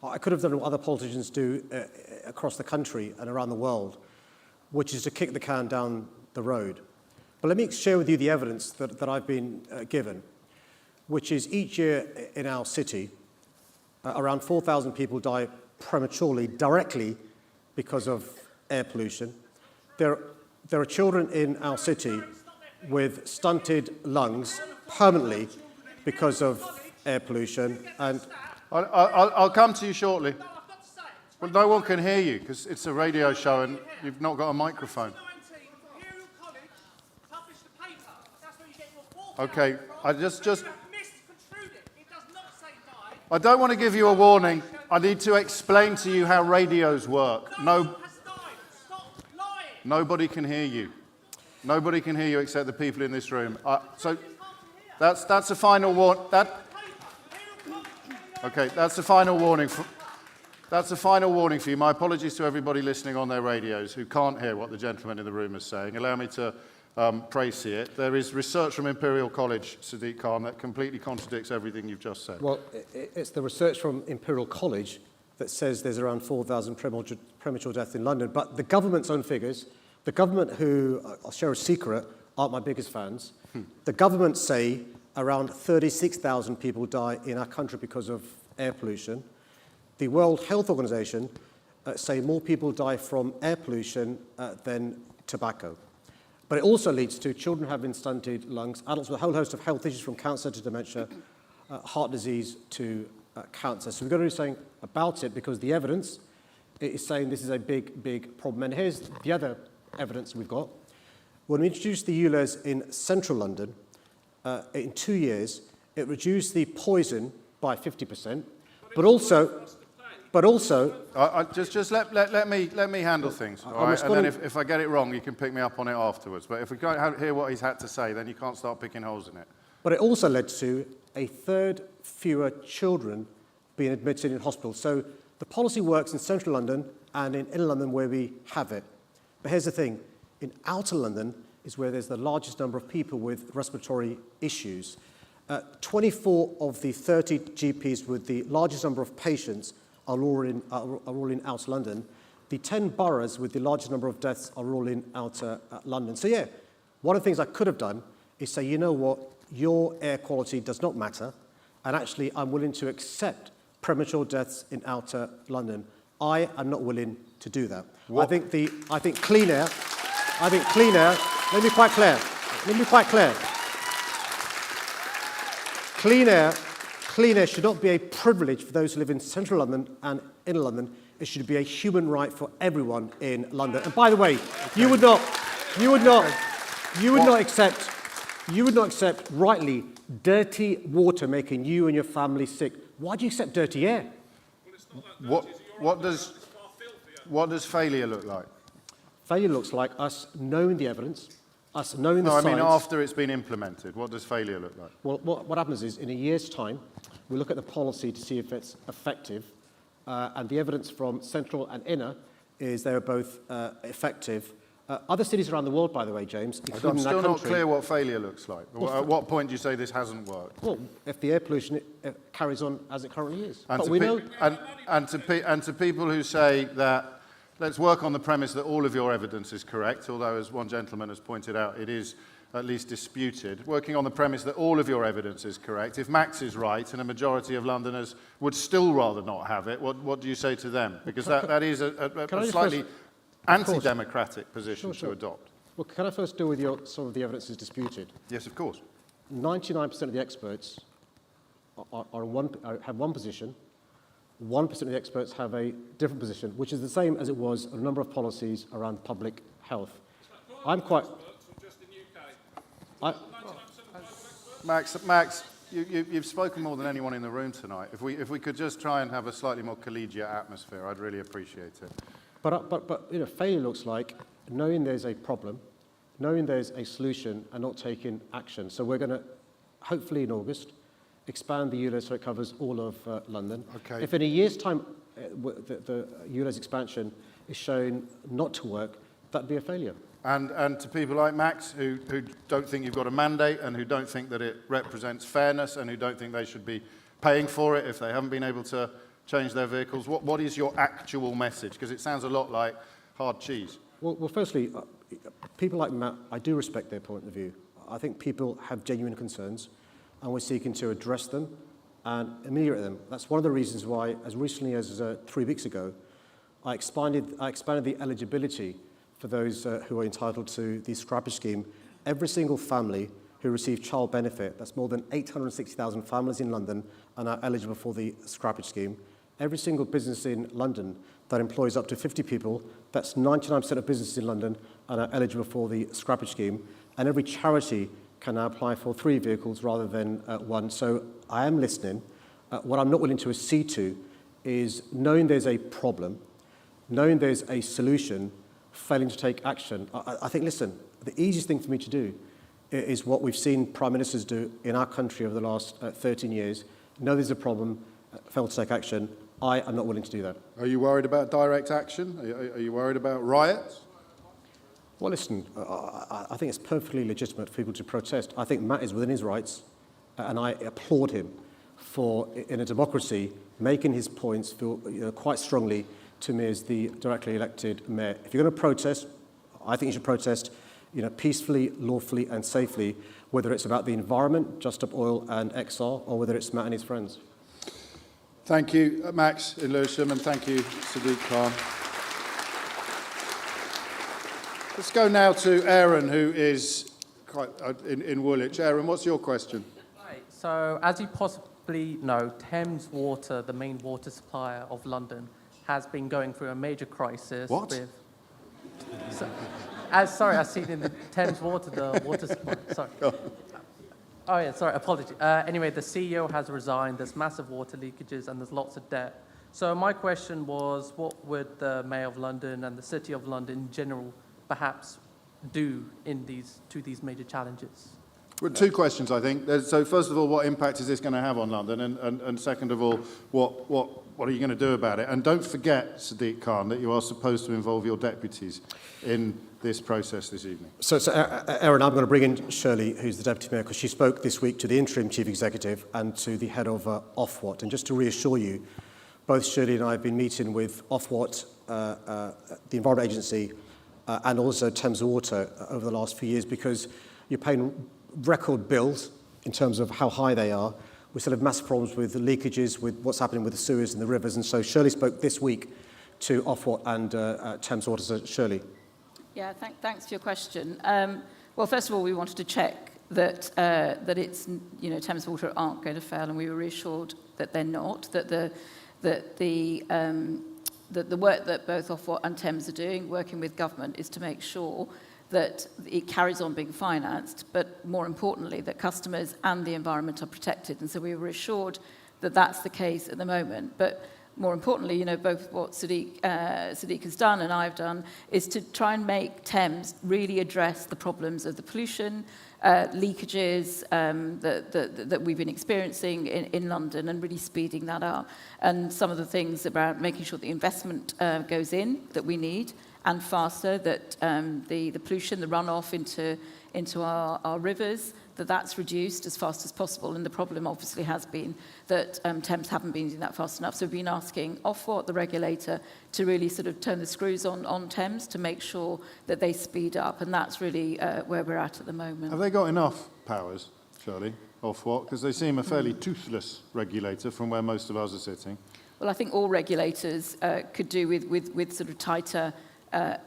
I could have done what other politicians do across the country and around the world, which is to kick the can down the road. But let me share with you the evidence that I've been given, which is each year in our city, around 4,000 people die prematurely, directly because of air pollution. There are children in our city with stunted lungs permanently because of air pollution. And I'll come to you shortly. Well, no one can hear you because it's a radio show and you've not got a microphone. Okay, I don't want to give you a warning. I need to explain to you how radios work. Nobody can hear you. Nobody can hear you except the people in this room. So that's a final warning. Okay, that's a final warning. That's a final warning for you. My apologies to everybody listening on their radios who can't hear what the gentleman in the room is saying. Allow me to praise it. There is research from Imperial College, Sadiq Khan, that completely contradicts everything you've just said. Well, it's the research from Imperial College that says there's around 4,000 premature deaths in London. But the government's own figures, the government who, I'll share a secret, aren't my biggest fans. The government say around 36,000 people die in our country because of air pollution. The World Health Organization say more people die from air pollution than tobacco. But it also leads to children having stunted lungs, adults with a whole host of health issues from cancer to dementia, heart disease to cancer. So we've got to do something about it because the evidence is saying this is a big, big problem. And here's the other evidence we've got. When we introduced the ULEZ in central London, in 2 years, it reduced the poison by 50%, but also just let me handle things, all right? And then if I get it wrong, you can pick me up on it afterwards. But if we can't hear what he's had to say, then you can't start picking holes in it. But it also led to a third fewer children being admitted in hospital. So the policy works in central London and in inner London where we have it. But here's the thing, in outer London is where there's the largest number of people with respiratory issues. 24 of the 30 GPs with the largest number of patients are all in outer London. The 10 boroughs with the largest number of deaths are all in outer London. So yeah, one of the things I could have done is say, you know what, your air quality does not matter, and actually I'm willing to accept premature deaths in outer London. I am not willing to do that. I think clean air, let me be quite clear. Clean air should not be a privilege for those who live in central London and inner London. It should be a human right for everyone in London. And by the way, you would not accept rightly dirty water making you and your family sick. Why do you accept dirty air? What does failure look like? Failure looks like us knowing the evidence, us knowing the science. I mean, after it's been implemented, what does failure look like? Well, what happens is, in a year's time, we look at the policy to see if it's effective, and the evidence from central and inner is they're both effective. Other cities around the world, by the way, James, including I'm still our country, not clear what failure looks like. At what point do you say this hasn't worked? Well, if the air pollution carries on as it currently is. And, but we know... and to people who say that, let's work on the premise that all of your evidence is correct, although, as one gentleman has pointed out, it is at least disputed. Working on the premise that all of your evidence is correct. If Max is right and a majority of Londoners would still rather not have it, what do you say to them? Because that is a slightly anti-democratic position to adopt. Well, can I first deal with some of the evidence is disputed? Yes, of course. 99% of the experts have one position. 1% of the experts have a different position, which is the same as it was a number of policies around public health. I'm quite... Max, you've spoken more than anyone in the room tonight. If we could just try and have a slightly more collegiate atmosphere, I'd really appreciate it. But you know, failure looks like knowing there's a problem, knowing there's a solution, and not taking action. So we're going to, hopefully in August, expand the ULEZ so it covers all of London. Okay. If in a year's time the ULEZ expansion is shown not to work, that'd be a failure. And to people like Max, who don't think you've got a mandate and who don't think that it represents fairness and who don't think they should be paying for it if they haven't been able to change their vehicles? What is your actual message? Because it sounds a lot like hard cheese. Well, firstly, people like Matt, I do respect their point of view. I think people have genuine concerns, and we're seeking to address them and ameliorate them. That's one of the reasons why, as recently as 3 weeks ago, I expanded the eligibility for those who are entitled to the scrappage scheme. Every single family who receive child benefit, that's more than 860,000 families in London, are now eligible for the scrappage scheme. Every single business in London that employs up to 50 people, that's 99% of businesses in London, are now eligible for the scrappage scheme. And every charity can now apply for 3 vehicles rather than 1. So I am listening. What I'm not willing to accede to is knowing there's a problem, knowing there's a solution, failing to take action. I think, listen, the easiest thing for me to do is what we've seen prime ministers do in our country over the last 13 years. Know there's a problem, fail to take action. I am not willing to do that. Are you worried about direct action? Are you worried about riots? Well, listen, I think it's perfectly legitimate for people to protest. I think Matt is within his rights, and I applaud him for, in a democracy, making his points feel quite strongly to me as the directly elected mayor. If you're going to protest, I think you should protest peacefully, lawfully and safely, whether it's about the environment, Just Stop Oil and XR, or whether it's Matt and his friends. Thank you, Max in Lewisham, and thank you, Sadiq Khan. Let's go now to Aaron, who is quite in Woolwich. Aaron, what's your question? Right, so as you possibly know, Thames Water, the main water supplier of London, has been going through a major crisis. What? Sorry, I've seen in the Thames Water, the water supply. Sorry. Oh yeah, sorry, apology. Anyway, the CEO has resigned, there's massive water leakages and there's lots of debt. So my question was, what would the Mayor of London and the City of London in general perhaps do to these major challenges? Well, 2 questions, I think. So first of all, what impact is this going to have on London? And second of all, what are you going to do about it? And don't forget, Sadiq Khan, that you are supposed to involve your deputies in this process this evening. So Aaron, I'm going to bring in Shirley, who's the Deputy Mayor, because she spoke this week to the Interim Chief Executive and to the head of Ofwat. And just to reassure you, both Shirley and I have been meeting with Ofwat, the Environment Agency, and also Thames Water over the last few years, because you're paying record bills in terms of how high they are. We still have massive problems with the leakages, with what's happening with the sewers and the rivers. And so Shirley spoke this week to Ofwat and Thames Water. So Shirley. Yeah, thanks for your question. Well, first of all, we wanted to check that it's, Thames Water aren't going to fail, and we were reassured that they're not, that the work that both Ofwat and Thames are doing, working with government, is to make sure that it carries on being financed, but more importantly, that customers and the environment are protected. And so we were assured that that's the case at the moment. But more importantly, both what Sadiq has done and I've done is to try and make Thames really address the problems of the pollution, leakages that we've been experiencing in London, and really speeding that up. And some of the things about making sure the investment goes in that we need, and faster, that the pollution, the runoff into our rivers, that's reduced as fast as possible. And the problem obviously has been that Thames haven't been doing that fast enough. So we've been asking Ofwat, the regulator, to really sort of turn the screws on Thames to make sure that they speed up. And that's really where we're at the moment. Have they got enough powers, Shirley, Ofwat? Because they seem a fairly toothless regulator from where most of us are sitting. Well, I think all regulators could do with sort of tighter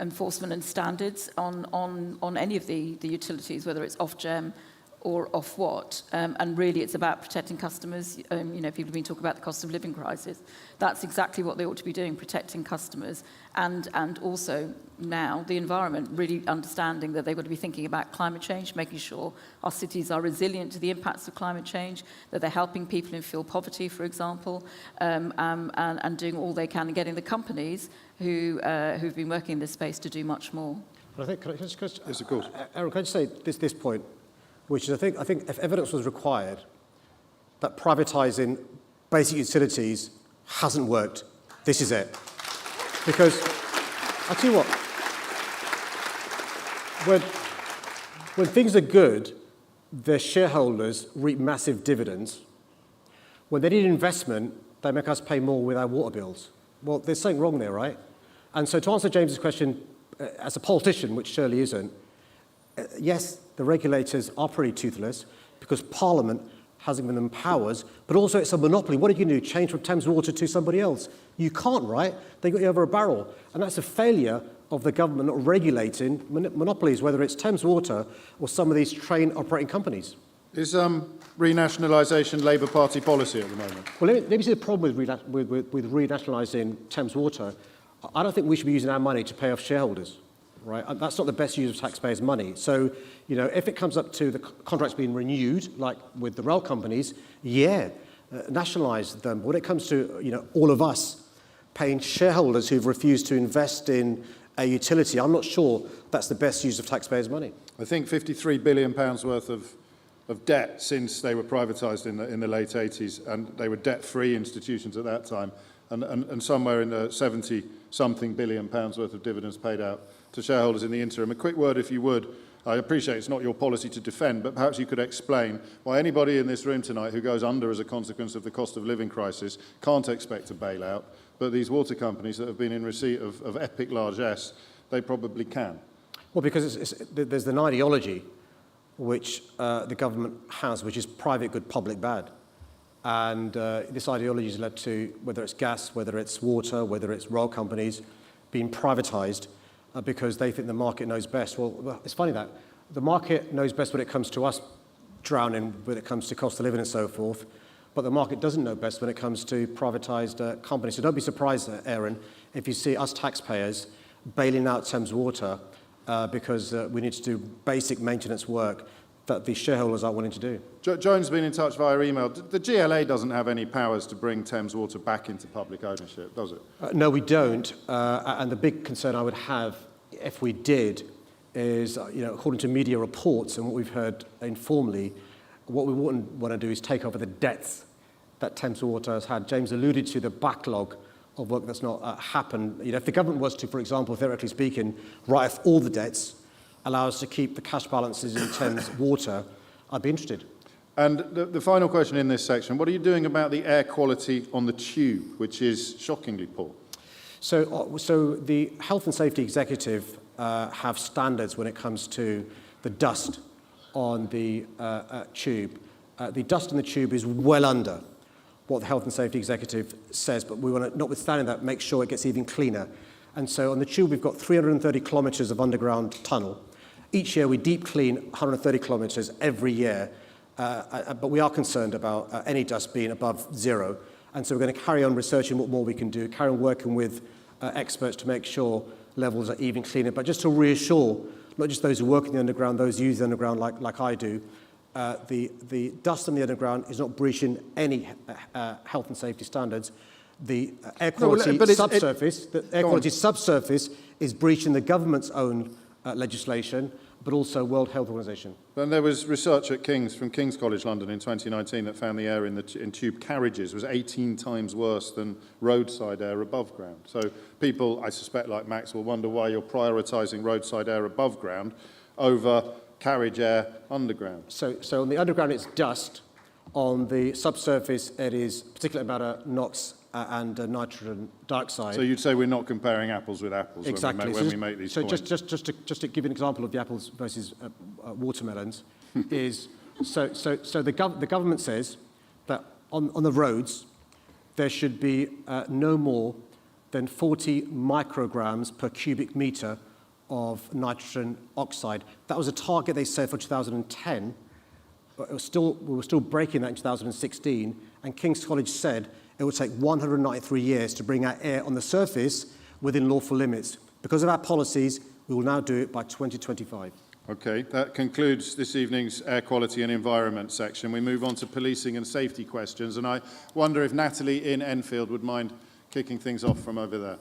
enforcement and standards on any of the utilities, whether it's Ofgem or Ofwat, and really it's about protecting customers. People have been talking about the cost of living crisis. That's exactly what they ought to be doing, protecting customers, and also now the environment, really understanding that they've got to be thinking about climate change, making sure our cities are resilient to the impacts of climate change, that they're helping people in fuel poverty, for example, and doing all they can, and getting the companies who've been working in this space to do much more. But I think, can I just, yes, of course. Aaron, can I just say this point, which is I think if evidence was required that privatising basic utilities hasn't worked, this is it. Because I'll tell you what, when things are good, their shareholders reap massive dividends. When they need investment, they make us pay more with our water bills. Well, there's something wrong there, right? And so to answer James's question, as a politician, which Shirley isn't, yes, the regulators are pretty toothless because Parliament hasn't given them powers, but also it's a monopoly. What are you going to do, change from Thames Water to somebody else? You can't, right? They got you over a barrel. And that's a failure of the government not regulating monopolies, whether it's Thames Water or some of these train operating companies. Is renationalisation Labour Party policy at the moment? Well, let me see the problem with renationalising Thames Water. I don't think we should be using our money to pay off shareholders, right? That's not the best use of taxpayers' money. So, you know, if it comes up to the contracts being renewed, like with the rail companies, nationalise them. When it comes to, you know, all of us paying shareholders who've refused to invest in a utility, I'm not sure that's the best use of taxpayers' money. I think £53 billion worth of debt since they were privatised in the late 80s, and they were debt-free institutions at that time, and somewhere in the 70-something billion pounds worth of dividends paid out to shareholders in the interim. A quick word, if you would. I appreciate it's not your policy to defend, but perhaps you could explain why anybody in this room tonight who goes under as a consequence of the cost of living crisis can't expect a bailout, but these water companies that have been in receipt of epic largesse, they probably can. Well, because there's an ideology which the government has, which is private good, public bad. And this ideology has led to, whether it's gas, whether it's water, whether it's rail companies, being privatised because they think the market knows best. Well, it's funny that the market knows best when it comes to us drowning, when it comes to cost of living and so forth, but the market doesn't know best when it comes to privatised companies. So don't be surprised, Aaron, if you see us taxpayers bailing out Thames Water because we need to do basic maintenance work that the shareholders are willing to do. Joan's been in touch via email. The GLA doesn't have any powers to bring Thames Water back into public ownership, does it? No, we don't. And the big concern I would have if we did is, you know, according to media reports and what we've heard informally, what we wouldn't want to do is take over the debts that Thames Water has had. James alluded to the backlog of work that's not happened. You know, if the government was to, for example, theoretically speaking, write off all the debts, allow us to keep the cash balances in Thames Water, I'd be interested. And the final question in this section, what are you doing about the air quality on the tube, which is shockingly poor? So the Health and Safety Executive have standards when it comes to the dust on the tube. The dust in the tube is well under what the Health and Safety Executive says, but we want to, notwithstanding that, make sure it gets even cleaner. And so on the tube, we've got 330 kilometres of underground tunnel. Each year, we deep clean 130 kilometres every year, but we are concerned about any dust being above zero. And so we're going to carry on researching what more we can do, carry on working with experts to make sure levels are even cleaner, but just to reassure not just those who work in the underground, those who use the underground like I do, the dust in the underground is not breaching any health and safety standards. The air quality subsurface is breaching the government's own legislation, but also World Health Organization. Then there was research from King's College London in 2019 that found the air in tube carriages was 18 times worse than roadside air above ground. So people, I suspect like Max, will wonder why you're prioritising roadside air above ground over carriage air underground. So on the underground it's dust. On the subsurface it is particulate matter, NOx and nitrogen dioxide. So you'd say we're not comparing apples with apples exactly. when we make these points. So just to give an example of the apples versus watermelons, is so the government says that on the roads there should be no more than 40 micrograms per cubic meter of nitrogen oxide. That was a target they set for 2010. But we were still breaking that in 2016, and King's College said it would take 193 years to bring our air on the surface within lawful limits. Because of our policies, we will now do it by 2025. Okay, that concludes this evening's air quality and environment section. We move on to policing and safety questions, and I wonder if Natalie in Enfield would mind kicking things off from over there.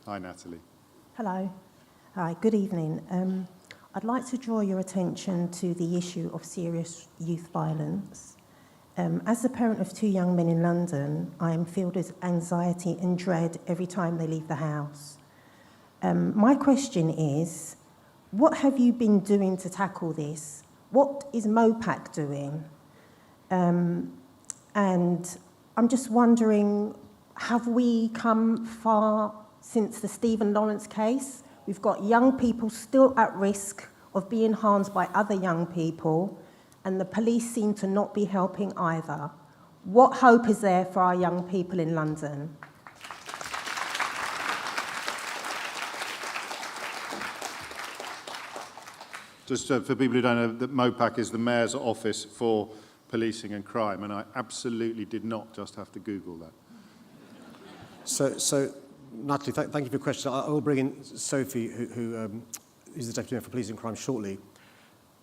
Hi, Natalie. Hello. Hi, good evening. I'd like to draw your attention to the issue of serious youth violence. As the parent of 2 young men in London, I am filled with anxiety and dread every time they leave the house. My question is, what have you been doing to tackle this? What is MOPAC doing? And I'm just wondering, have we come far since the Stephen Lawrence case? We've got young people still at risk of being harmed by other young people, and the police seem to not be helping either. What hope is there for our young people in London? Just for people who don't know, that MOPAC is the Mayor's Office for Policing and Crime, and I absolutely did not just have to Google that. So Natalie, thank you for your question. I will bring in Sophie, who is the Deputy Mayor for Policing and Crime shortly.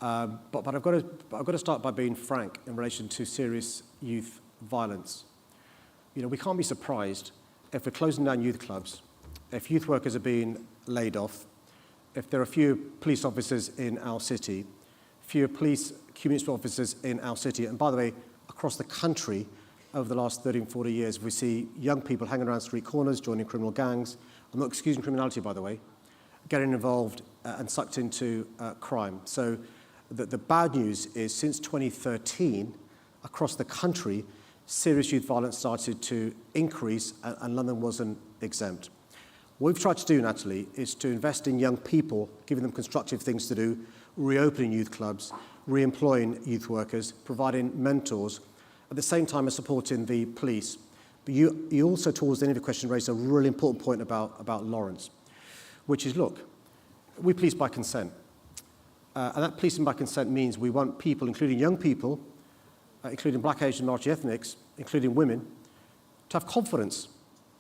But I've got to start by being frank in relation to serious youth violence. You know, we can't be surprised if we're closing down youth clubs, if youth workers are being laid off, if there are fewer police officers in our city, fewer police community officers in our city, and by the way, across the country over the last 30, 40 years, we see young people hanging around street corners, joining criminal gangs. I'm not excusing criminality, by the way, getting involved and sucked into crime. So the bad news is since 2013, across the country, serious youth violence started to increase and London wasn't exempt. What we've tried to do, Natalie, is to invest in young people, giving them constructive things to do, reopening youth clubs, re-employing youth workers, providing mentors, at the same time as supporting the police. But you also, towards the end of the question, raised a really important point about Lawrence, which is, look, we police by consent. And that policing by consent means we want people, including young people, including black, Asian, minority ethnics, including women, to have confidence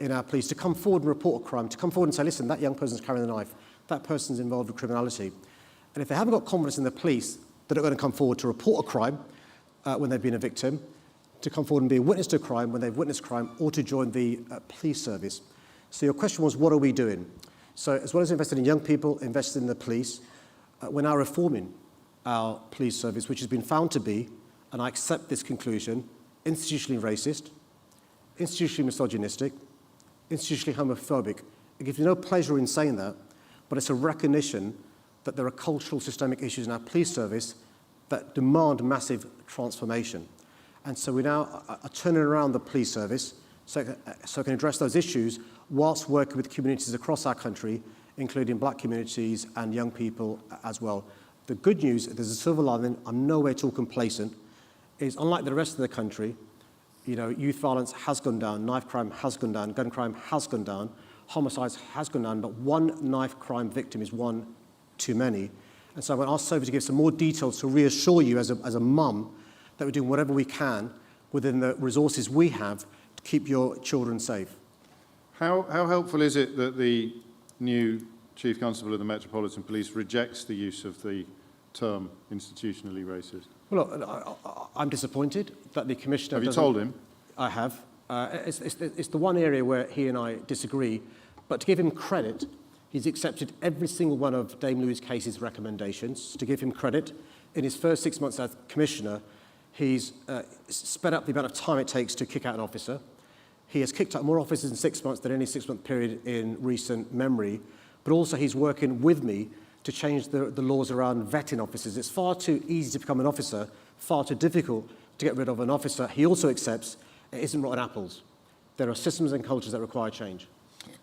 in our police, to come forward and report a crime, to come forward and say, listen, that young person's carrying a knife, that person's involved with criminality. And if they haven't got confidence in the police, they're not going to come forward to report a crime when they've been a victim, to come forward and be a witness to a crime when they've witnessed crime, or to join the police service. So your question was, what are we doing? So as well as investing in young people, investing in the police, we're now reforming our police service, which has been found to be, and I accept this conclusion, institutionally racist, institutionally misogynistic, institutionally homophobic. It gives me no pleasure in saying that, but it's a recognition that there are cultural systemic issues in our police service that demand massive transformation. And so we now are turning around the police service so it can address those issues whilst working with communities across our country, including black communities and young people as well. The good news, there's a silver lining, I'm nowhere at all complacent, is unlike the rest of the country, you know, youth violence has gone down, knife crime has gone down, gun crime has gone down, homicides has gone down, but one knife crime victim is one too many. And so I want to ask Sophie to give some more details to reassure you as a mum that we're doing whatever we can within the resources we have to keep your children safe. How helpful is it that the new Chief Constable of the Metropolitan Police rejects the use of the term institutionally racist? Well, look, I'm disappointed that the Commissioner... Have you told him? I have. It's the one area where he and I disagree, but to give him credit, he's accepted every single one of Dame Louise Casey's recommendations. To give him credit, in his first 6 months as Commissioner, he's sped up the amount of time it takes to kick out an officer. He has kicked out more officers in 6 months than any 6 month period in recent memory, but also he's working with me to change the laws around vetting officers. It's far too easy to become an officer, far too difficult to get rid of an officer. He also accepts it isn't rotten apples. There are systems and cultures that require change.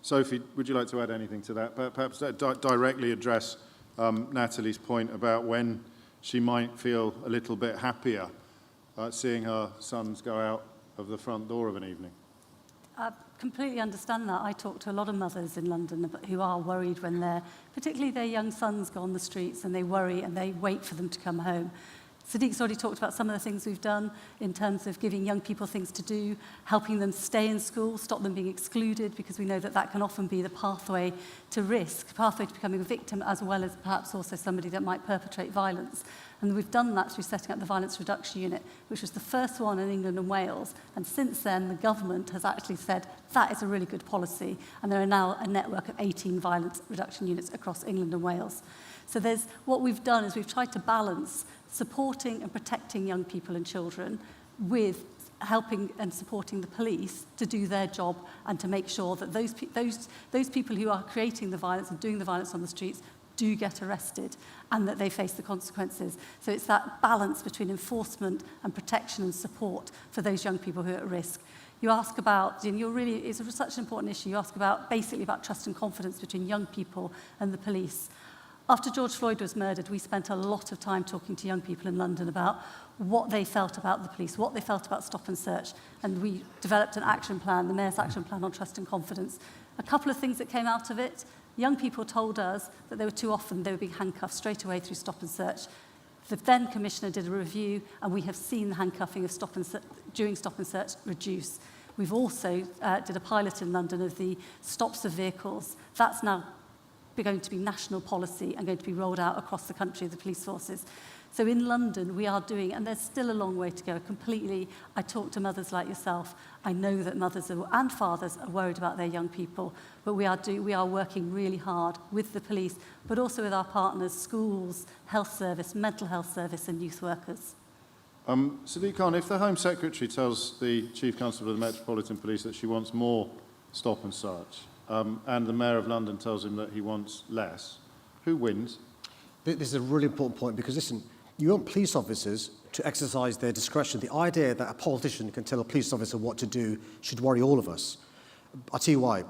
Sophie, would you like to add anything to that? Perhaps directly address Natalie's point about when she might feel a little bit happier seeing her sons go out of the front door of an evening. I completely understand that. I talk to a lot of mothers in London who are worried when particularly their young sons go on the streets, and they worry and they wait for them to come home. Sadiq's already talked about some of the things we've done in terms of giving young people things to do, helping them stay in school, stop them being excluded, because we know that that can often be the pathway to risk, pathway to becoming a victim, as well as perhaps also somebody that might perpetrate violence. And we've done that through setting up the Violence Reduction Unit, which was the first one in England and Wales. And since then, the government has actually said that is a really good policy. And there are now a network of 18 violence reduction units across England and Wales. So what we've done is we've tried to balance supporting and protecting young people and children with helping and supporting the police to do their job and to make sure that those people who are creating the violence and doing the violence on the streets do get arrested and that they face the consequences. So it's that balance between enforcement and protection and support for those young people who are at risk. You ask about, it's such an important issue, you ask about basically about trust and confidence between young people and the police. After George Floyd was murdered, we spent a lot of time talking to young people in London about what they felt about the police, what they felt about stop and search, and we developed an action plan, the Mayor's action plan on trust and confidence. A couple of things that came out of it. Young people told us that they were too often, they were being handcuffed straight away through stop and search. The then Commissioner did a review, and we have seen the handcuffing of during stop and search reduce. We've also did a pilot in London of the stops of vehicles. That's now going to be national policy and going to be rolled out across the country, the police forces. So in London, we are doing, and there's still a long way to go, completely. I talk to mothers like yourself. I know that mothers and fathers are worried about their young people, but we are working really hard with the police, but also with our partners, schools, health service, mental health service, and youth workers. Sadiq Khan, if the Home Secretary tells the Chief Constable of the Metropolitan Police that she wants more stop and search, and the Mayor of London tells him that he wants less, who wins? This is a really important point because, listen, you want police officers to exercise their discretion. The idea that a politician can tell a police officer what to do should worry all of us. I'll tell you why.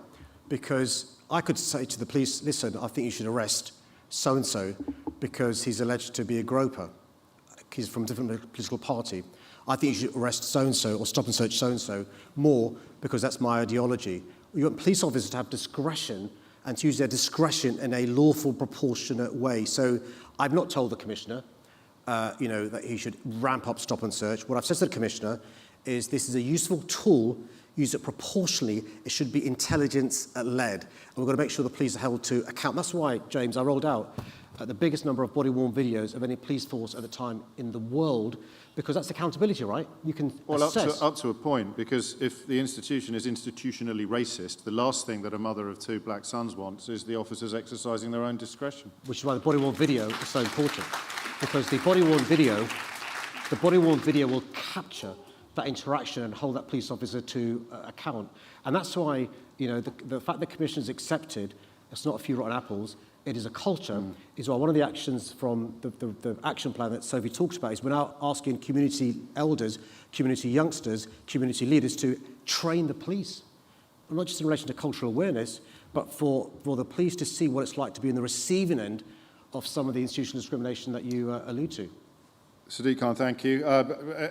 Because I could say to the police, listen, I think you should arrest so-and-so because he's alleged to be a groper. He's from a different political party. I think you should arrest so-and-so or stop and search so-and-so more because that's my ideology. You want police officers to have discretion and to use their discretion in a lawful, proportionate way. So I've not told the Commissioner that he should ramp up stop and search. What I've said to the Commissioner is this is a useful tool, use it proportionally. It should be intelligence-led. And we've got to make sure the police are held to account. That's why, James, I rolled out the biggest number of body-worn videos of any police force at the time in the world, because that's accountability, right? You can assess. Up to a point, because if the institution is institutionally racist, the last thing that a mother of two black sons wants is the officers exercising their own discretion. Which is why the body-worn video is so important. Because the body-worn video will capture that interaction and hold that police officer to account. And that's why, the fact the Commission's accepted, it's not a few rotten apples, it is a culture, is why one of the actions from the action plan that Sophie talks about is we're now asking community elders, community youngsters, community leaders to train the police. Not just in relation to cultural awareness, but for the police to see what it's like to be in the receiving end of some of the institutional discrimination that you allude to. Sadiq Khan, thank you.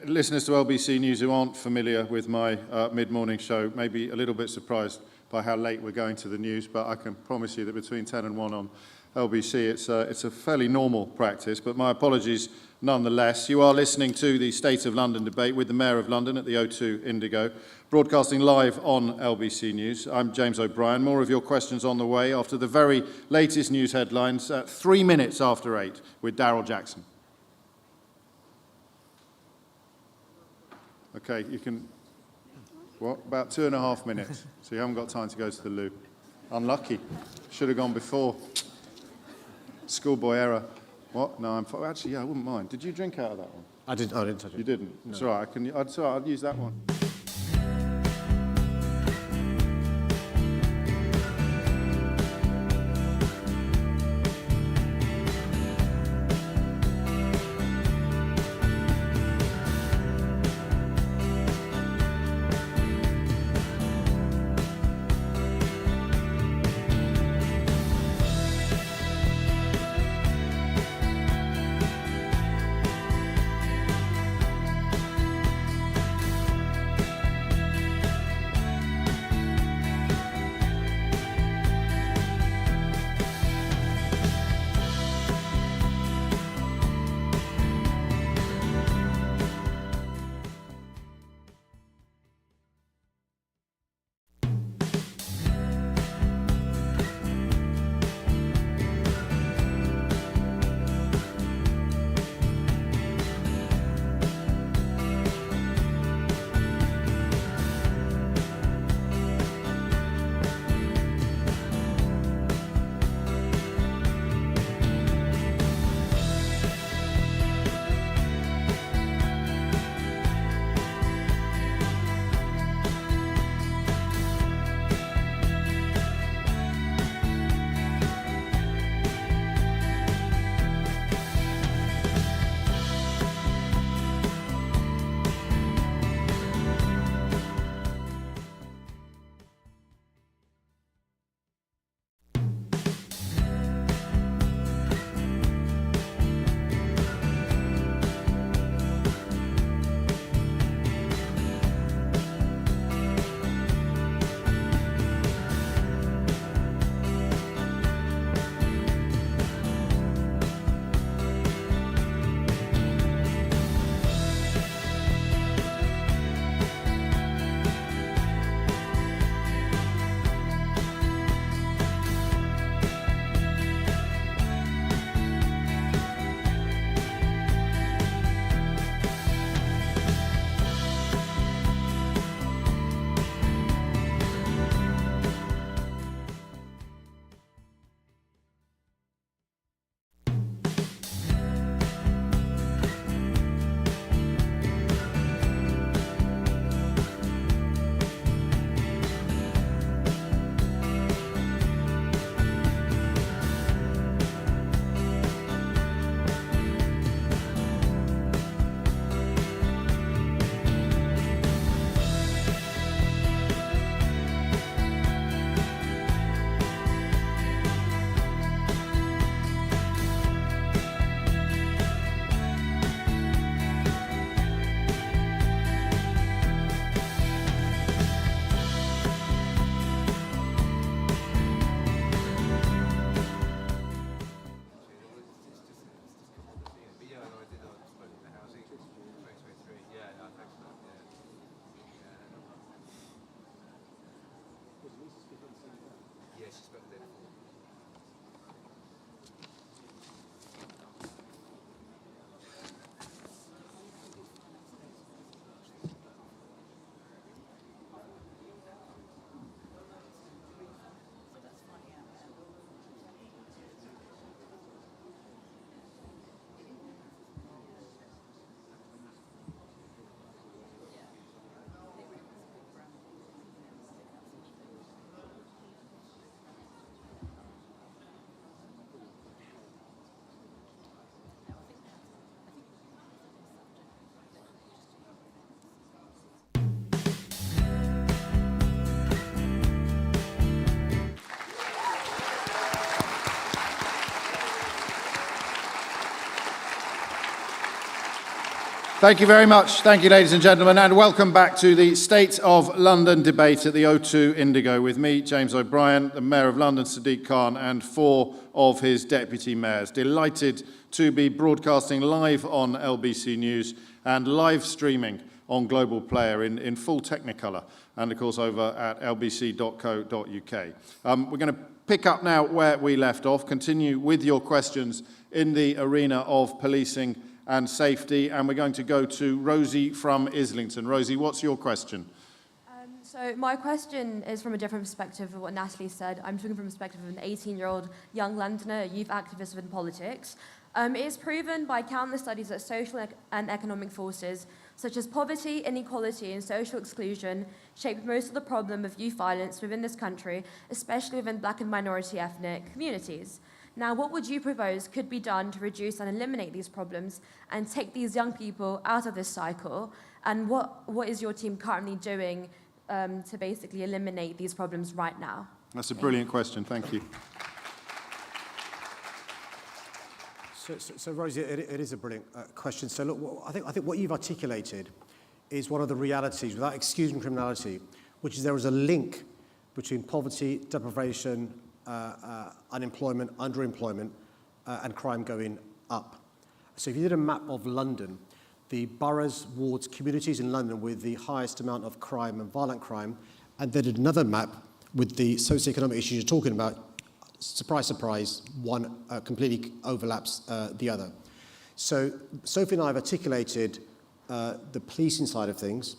Listeners to LBC News who aren't familiar with my mid-morning show may be a little bit surprised by how late we're going to the news, but I can promise you that between 10 and 1 on LBC, it's a fairly normal practice, but my apologies nonetheless. You are listening to the State of London debate with the Mayor of London at the O2 Indigo, broadcasting live on LBC News. I'm James O'Brien. More of your questions on the way after the very latest news headlines at 3 minutes after 8 with Daryl Jackson. Okay, you can... What? About 2.5 minutes. So you haven't got time to go to the loo. Unlucky. Should have gone before. Schoolboy error. What? No, actually, yeah, I wouldn't mind. Did you drink out of that one? I didn't touch it. You didn't? No. It's all right. It's all right. I'll use that one. Thank you very much. Thank you, ladies and gentlemen, and welcome back to the State of London debate at the O2 Indigo with me, James O'Brien, the Mayor of London, Sadiq Khan, and 4 of his deputy mayors. Delighted to be broadcasting live on LBC News and live streaming on Global Player in full Technicolor, and of course over at lbc.co.uk. We're going to pick up now where we left off, continue with your questions in the arena of policing and safety, and we're going to go to Rosie from Islington. Rosie, what's your question? So my question is from a different perspective of what Natalie said. I'm talking from the perspective of an 18-year-old young Londoner, youth activist within politics. It is proven by countless studies that social and economic forces, such as poverty, inequality, and social exclusion, shape most of the problem of youth violence within this country, especially within black and minority ethnic communities. Now, what would you propose could be done to reduce and eliminate these problems and take these young people out of this cycle? And what is your team currently doing to basically eliminate these problems right now? That's a brilliant question. Thank you. So Rosie, it is a brilliant question. So look, I think what you've articulated is one of the realities, without excusing criminality, which is there is a link between poverty, deprivation, unemployment, underemployment, and crime going up. So if you did a map of London, the boroughs, wards, communities in London with the highest amount of crime and violent crime, and then did another map with the socioeconomic issues you're talking about, surprise, surprise, one completely overlaps the other. So Sophie and I have articulated the policing side of things,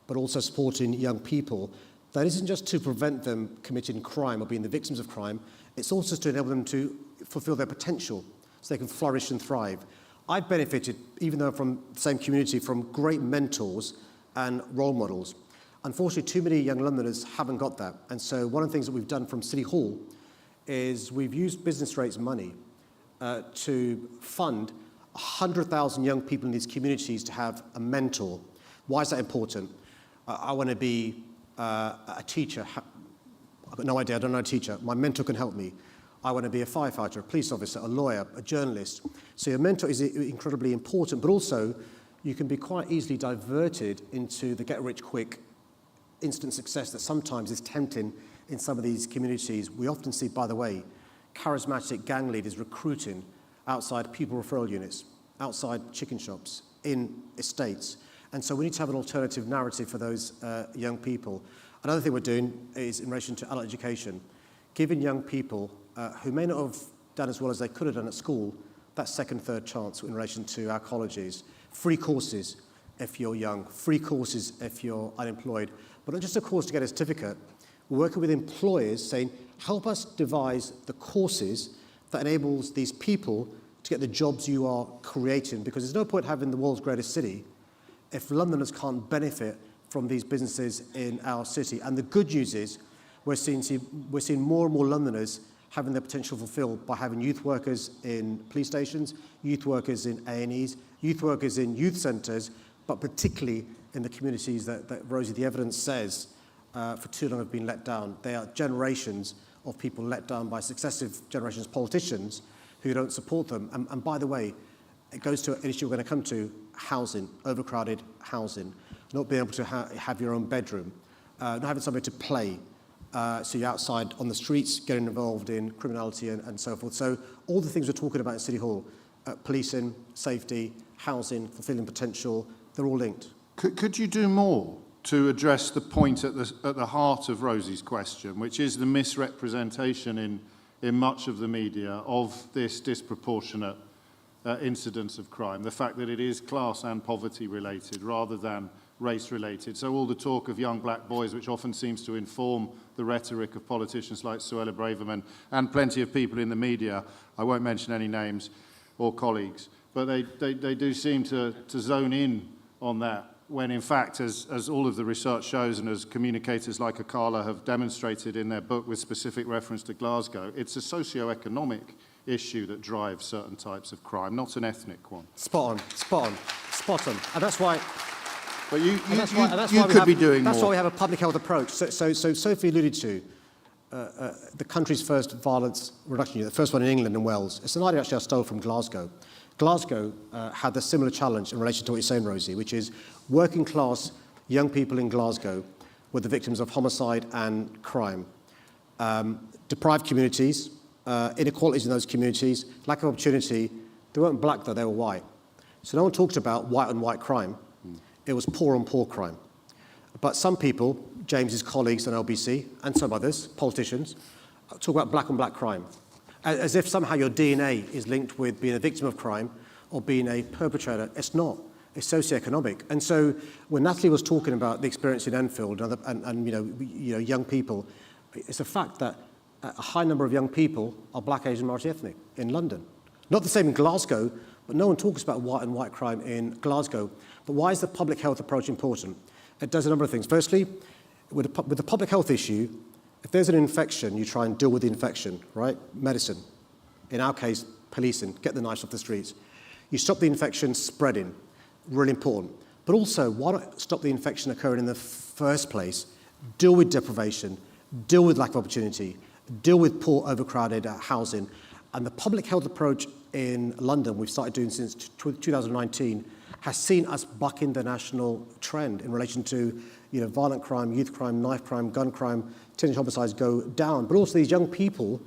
but also supporting young people. That isn't just to prevent them committing crime or being the victims of crime, it's also to enable them to fulfill their potential so they can flourish and thrive. I've benefited, even though I'm from the same community, from great mentors and role models. Unfortunately, too many young Londoners haven't got that. And so one of the things that we've done from City Hall is we've used business rates money to fund 100,000 young people in these communities to have a mentor. Why is that important? I want to be a teacher. I've got no idea, I don't know a teacher. My mentor can help me. I want to be a firefighter, a police officer, a lawyer, a journalist. So your mentor is incredibly important, but also you can be quite easily diverted into the get-rich-quick instant success that sometimes is tempting in some of these communities. We often see, by the way, charismatic gang leaders recruiting outside pupil referral units, outside chicken shops, in estates. And so we need to have an alternative narrative for those young people. Another thing we're doing is in relation to adult education, giving young people who may not have done as well as they could have done at school, that second, third chance in relation to our colleges. Free courses if you're young, free courses if you're unemployed, but not just a course to get a certificate. We're working with employers saying, help us devise the courses that enables these people to get the jobs you are creating, because there's no point having the world's greatest city if Londoners can't benefit from these businesses in our city. And the good news is we're seeing more and more Londoners having their potential fulfilled by having youth workers in police stations, youth workers in A&Es, youth workers in youth centres, but particularly in the communities that Rosie, the evidence says, for too long have been let down. They are generations of people let down by successive generations of politicians who don't support them. And by the way, it goes to an issue we're going to come to, housing, overcrowded housing, not being able to have your own bedroom, not having somewhere to play, so you're outside on the streets, getting involved in criminality and so forth. So all the things we're talking about in City Hall, policing, safety, housing, fulfilling potential, they're all linked. Could you do more to address the point at the heart of Rosie's question, which is the misrepresentation in much of the media of this disproportionate incidence of crime, the fact that it is class and poverty related rather than race related. So all the talk of young black boys, which often seems to inform the rhetoric of politicians like Suella Braverman and plenty of people in the media, I won't mention any names or colleagues, but they do seem to zone in on that, when in fact, as all of the research shows and as communicators like Akala have demonstrated in their book with specific reference to Glasgow, it's a socio-economic issue that drives certain types of crime, not an ethnic one. Spot on. And that's why... But you could be doing more. That's why we have a public health approach. So Sophie alluded to the country's first violence reduction unit, the first one in England and Wales. It's an idea actually I stole from Glasgow. Glasgow had a similar challenge in relation to what you're saying, Rosie, which is working class young people in Glasgow were the victims of homicide and crime. Deprived communities, inequalities in those communities, lack of opportunity. They weren't black though, they were white. So no one talked about white on white crime. It was poor on poor crime. But some people, James's colleagues on LBC and some others, politicians, talk about black on black crime, as if somehow your DNA is linked with being a victim of crime or being a perpetrator. It's not. It's socioeconomic. And so when Natalie was talking about the experience in Enfield and young people, it's a fact that a high number of young people are black, Asian, multi-ethnic in London. Not the same in Glasgow, but no one talks about white and white crime in Glasgow. But why is the public health approach important? It does a number of things. Firstly, with the public health issue, if there's an infection, you try and deal with the infection, right? Medicine. In our case, policing, get the knives off the streets. You stop the infection spreading, really important. But also, why not stop the infection occurring in the first place? Deal with deprivation, deal with lack of opportunity, deal with poor, overcrowded housing. And the public health approach in London, we've started doing since 2019, has seen us bucking the national trend in relation to violent crime, youth crime, knife crime, gun crime, teenage homicides go down. But also these young people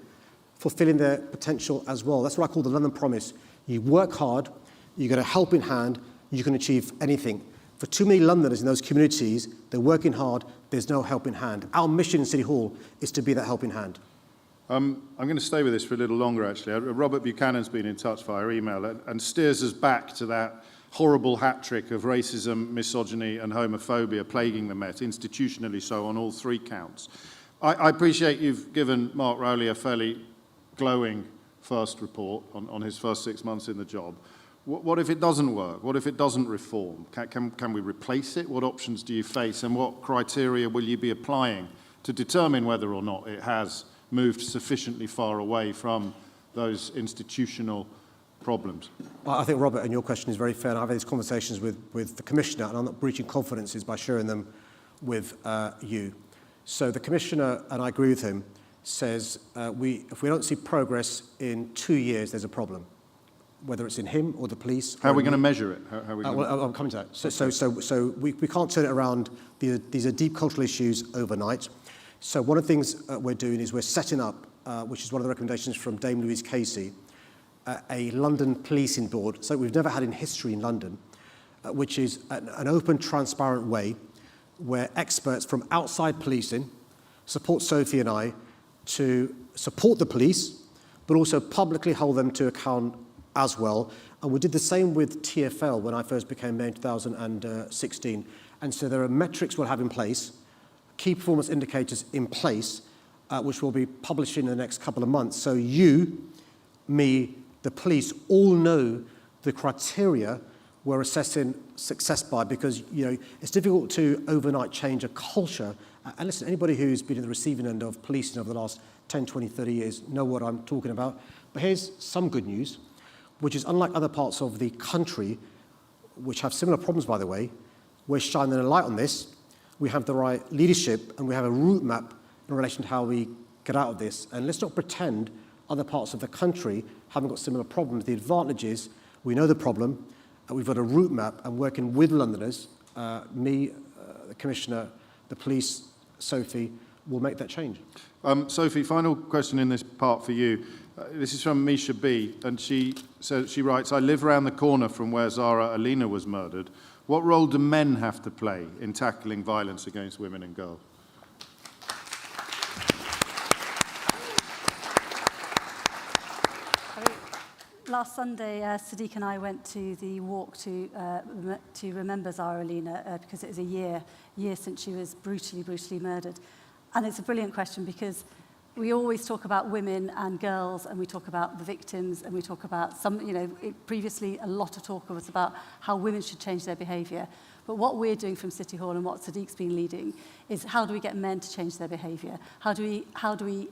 fulfilling their potential as well. That's what I call the London promise. You work hard, you get a helping hand, you can achieve anything. For too many Londoners in those communities, they're working hard, there's no helping hand. Our mission in City Hall is to be that helping hand. I'm going to stay with this for a little longer, actually. Robert Buchanan's been in touch via email and steers us back to that horrible hat trick of racism, misogyny and homophobia plaguing the Met, institutionally so on all three counts. I appreciate you've given Mark Rowley a fairly glowing first report on his first 6 months in the job. What if it doesn't work? What if it doesn't reform? Can we replace it? What options do you face? And what criteria will you be applying to determine whether or not it has moved sufficiently far away from those institutional problems? I think, Robert, and your question is very fair. And I've had these conversations with the Commissioner, and I'm not breaching confidences by sharing them with you. So the Commissioner, and I agree with him, says if we don't see progress in 2 years, there's a problem, whether it's in him or the police. How are we going to measure it? How are we well, I'm coming to that. So we can't turn it around. These are deep cultural issues overnight. So one of the things we're doing is we're setting up, which is one of the recommendations from Dame Louise Casey, a London policing board, so we've never had in history in London, which is an open, transparent way where experts from outside policing support Sophie and I to support the police, but also publicly hold them to account as well. And we did the same with TfL when I first became mayor in 2016. And so there are metrics we'll have in place, key performance indicators in place, which we'll be publishing in the next couple of months. So you, me, the police all know the criteria we're assessing success by, because it's difficult to overnight change a culture. And listen, anybody who's been in the receiving end of policing over the last 10, 20, 30 years know what I'm talking about. But here's some good news, which is unlike other parts of the country, which have similar problems, by the way, we're shining a light on this. We have the right leadership and we have a route map in relation to how we get out of this. And let's not pretend other parts of the country haven't got similar problems. The advantage is we know the problem, and we've got a route map, and working with Londoners, me, the Commissioner, the police, Sophie, will make that change. Sophie, final question in this part for you. This is from Misha B, and she writes, I live around the corner from where Zara Alina was murdered. What role do men have to play in tackling violence against women and girls? Last Sunday, Sadiq and I went to the walk to remember Zara Alina because it is a year since she was brutally murdered. And it's a brilliant question because we always talk about women and girls, and we talk about the victims, and we talk about previously a lot of talk was about how women should change their behaviour. But what we're doing from City Hall and what Sadiq's been leading is how do we get men to change their behaviour? How do we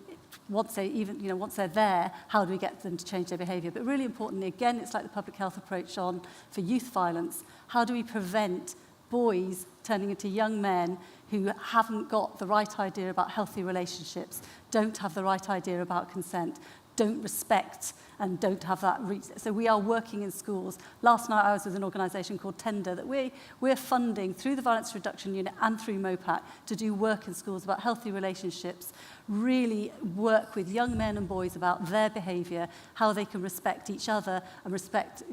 once they're there, how do we get them to change their behaviour? But really importantly, again, it's like the public health approach for youth violence. How do we prevent boys turning into young men who haven't got the right idea about healthy relationships, don't have the right idea about consent, don't respect and don't have that reach. So we are working in schools. Last night I was with an organisation called Tender that we're funding through the Violence Reduction Unit and through MOPAC to do work in schools about healthy relationships, really work with young men and boys about their behaviour, how they can respect each other and respect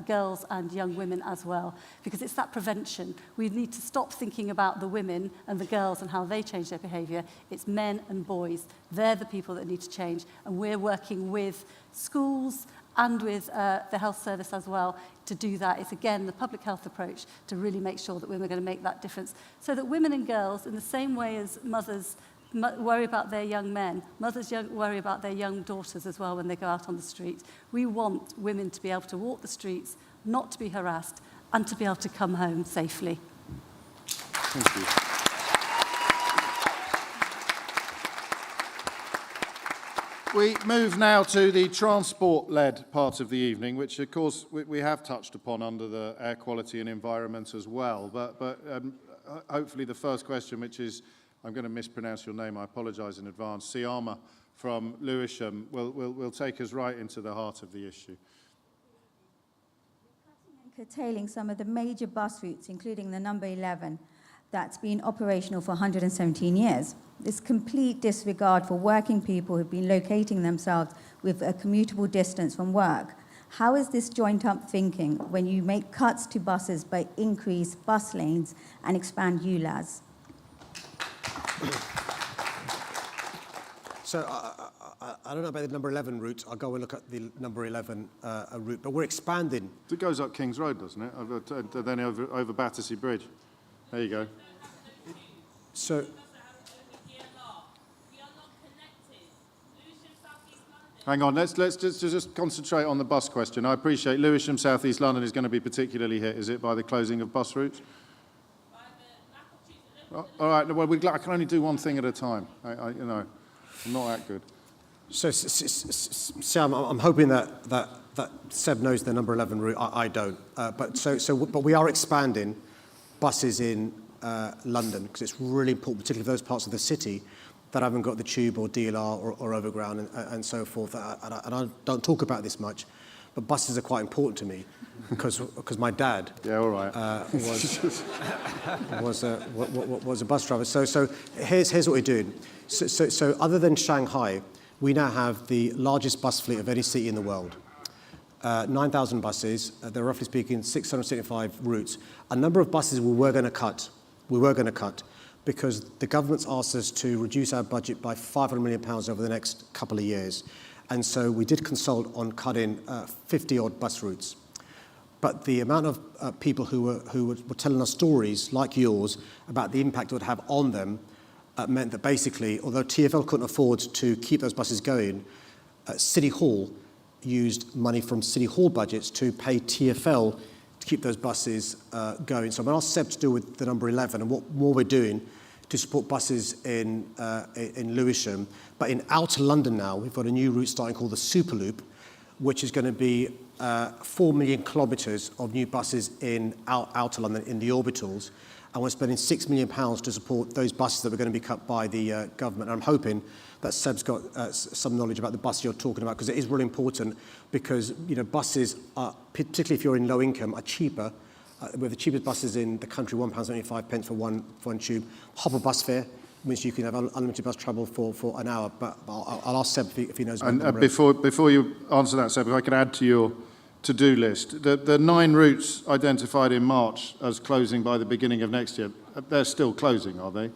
girls and young women as well. Because it's that prevention. We need to stop thinking about the women and the girls and how they change their behaviour. It's men and boys. They're the people that need to change. And we're working with schools and with the health service as well to do that. It's, again, the public health approach to really make sure that women are going to make that difference. So that women and girls, in the same way as mothers worry about their young men, mothers worry about their young daughters as well when they go out on the street. We want women to be able to walk the streets, not to be harassed, and to be able to come home safely. Thank you. We move now to the transport-led part of the evening, which, of course, we have touched upon under the air quality and environment as well. But hopefully the first question, which is, I'm going to mispronounce your name, I apologise in advance, Siama from Lewisham, will take us right into the heart of the issue. Curtailing some of the major bus routes, including the number 11, that's been operational for 117 years. This complete disregard for working people who've been locating themselves with a commutable distance from work. How is this joint-up thinking when you make cuts to buses but increase bus lanes and expand ULAs? So I don't know about the number 11 route. I'll go and look at the number 11 route, but we're expanding. It goes up King's Road, doesn't it? Then over Battersea Bridge. There you go. So, hang on, let's just concentrate on the bus question. I appreciate Lewisham, South East London is going to be particularly hit, is it, by the closing of bus routes? All right, well, I can only do one thing at a time. You know, I'm not that good. So, Sam, I'm hoping that Seb knows the number 11 route. I don't. But we are expanding buses in London because it's really important, particularly for those parts of the city that haven't got the tube or DLR or overground and so forth. And I don't talk about this much, but buses are quite important to me because my dad was a bus driver. So here's what we're doing. So other than Shanghai, we now have the largest bus fleet of any city in the world. 9,000 buses. They're roughly speaking 675 routes. A number of buses we were going to cut because the government's asked us to reduce our budget by £500 million over the next couple of years. And so we did consult on cutting 50-odd bus routes. But the amount of people who were telling us stories like yours about the impact it would have on them meant that basically, although TfL couldn't afford to keep those buses going, City Hall used money from City Hall budgets to pay TfL to keep those buses going. So I'm going to ask Seb to deal with the number 11 and what more we're doing to support buses in Lewisham. But in outer London now, we've got a new route starting called the Superloop, which is going to be 4 million kilometres of new buses in outer London in the orbitals. And we're spending £6 million to support those buses that were going to be cut by the government. And I'm hoping that Seb's got some knowledge about the bus you're talking about, because it is really important, because buses, particularly if you're in low income, are cheaper. We're the cheapest buses in the country, £1.75 for one tube. Hopper bus fare means you can have unlimited bus travel for an hour. But I'll ask Seb if he knows about And before you answer that, Seb, if I can add to your to-do list, the 9 routes identified in March as closing by the beginning of next year, they're still closing, are they?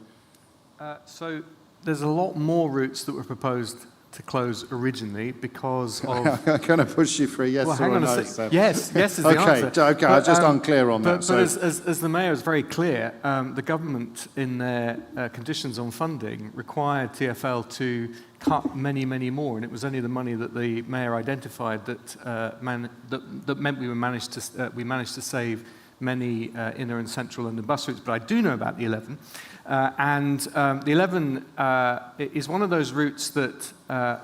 So there's a lot more routes that were proposed to close originally because of... I'm going to push you for a yes or a no, Seb. Yes is the answer. Okay, I was just unclear on that. But as the Mayor is very clear, the government in their conditions on funding required TfL to cut many, many more, and it was only the money that the Mayor identified that meant we managed to save many inner and central London bus routes. But I do know about the 11, and the 11 is one of those routes that